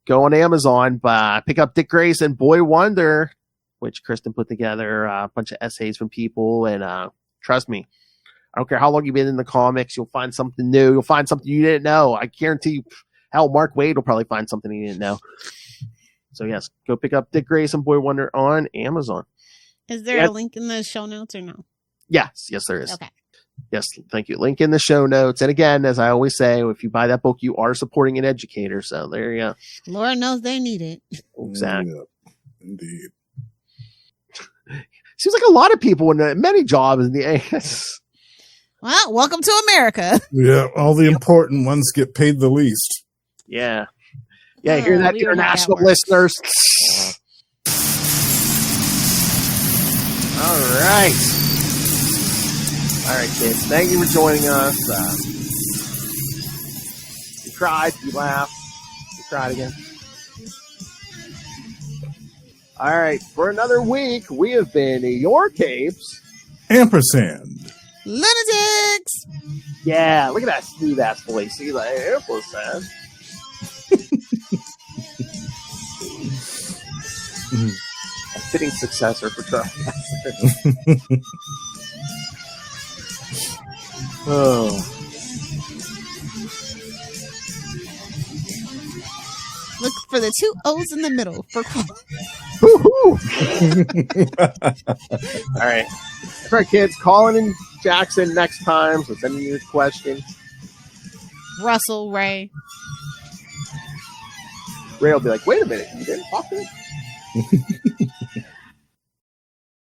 D: go on Amazon. Pick up Dick Grayson, Boy Wonder, which Kristen put together, a bunch of essays from people, and trust me, I don't care how long you've been in the comics, you'll find something new. You'll find something you didn't know. I guarantee you, hell, Mark Waid will probably find something he didn't know. So yes, go pick up Dick Grayson, Boy Wonder on Amazon.
B: Is there a link in the show notes or no?
D: Yes, there is.
B: Okay.
D: Yes, thank you. Link in the show notes. And again, as I always say, if you buy that book, you are supporting an educator. So there you go.
B: Lord knows they need it.
D: Exactly.
A: Yeah, indeed.
D: Seems like a lot of people in many jobs in the
B: Well, welcome to America.
A: Yeah, all the important ones get paid the least.
D: Yeah. Yeah, hear that, international listeners? All right. All right, kids. Thank you for joining us. You cried. You laughed. You cried again. All right. For another week, we have been your Capes.
A: Ampersand.
B: Lunatics.
D: Yeah, look at that smooth ass voice. See, like Ampersand. A fitting successor for Charlie Master. Oh.
B: Look for the 2 O's in the middle for
D: All right. All right, kids. Colin and Jackson next time. So send me your questions.
B: Russell, Ray.
D: Ray will be like, wait a minute. You didn't talk to me?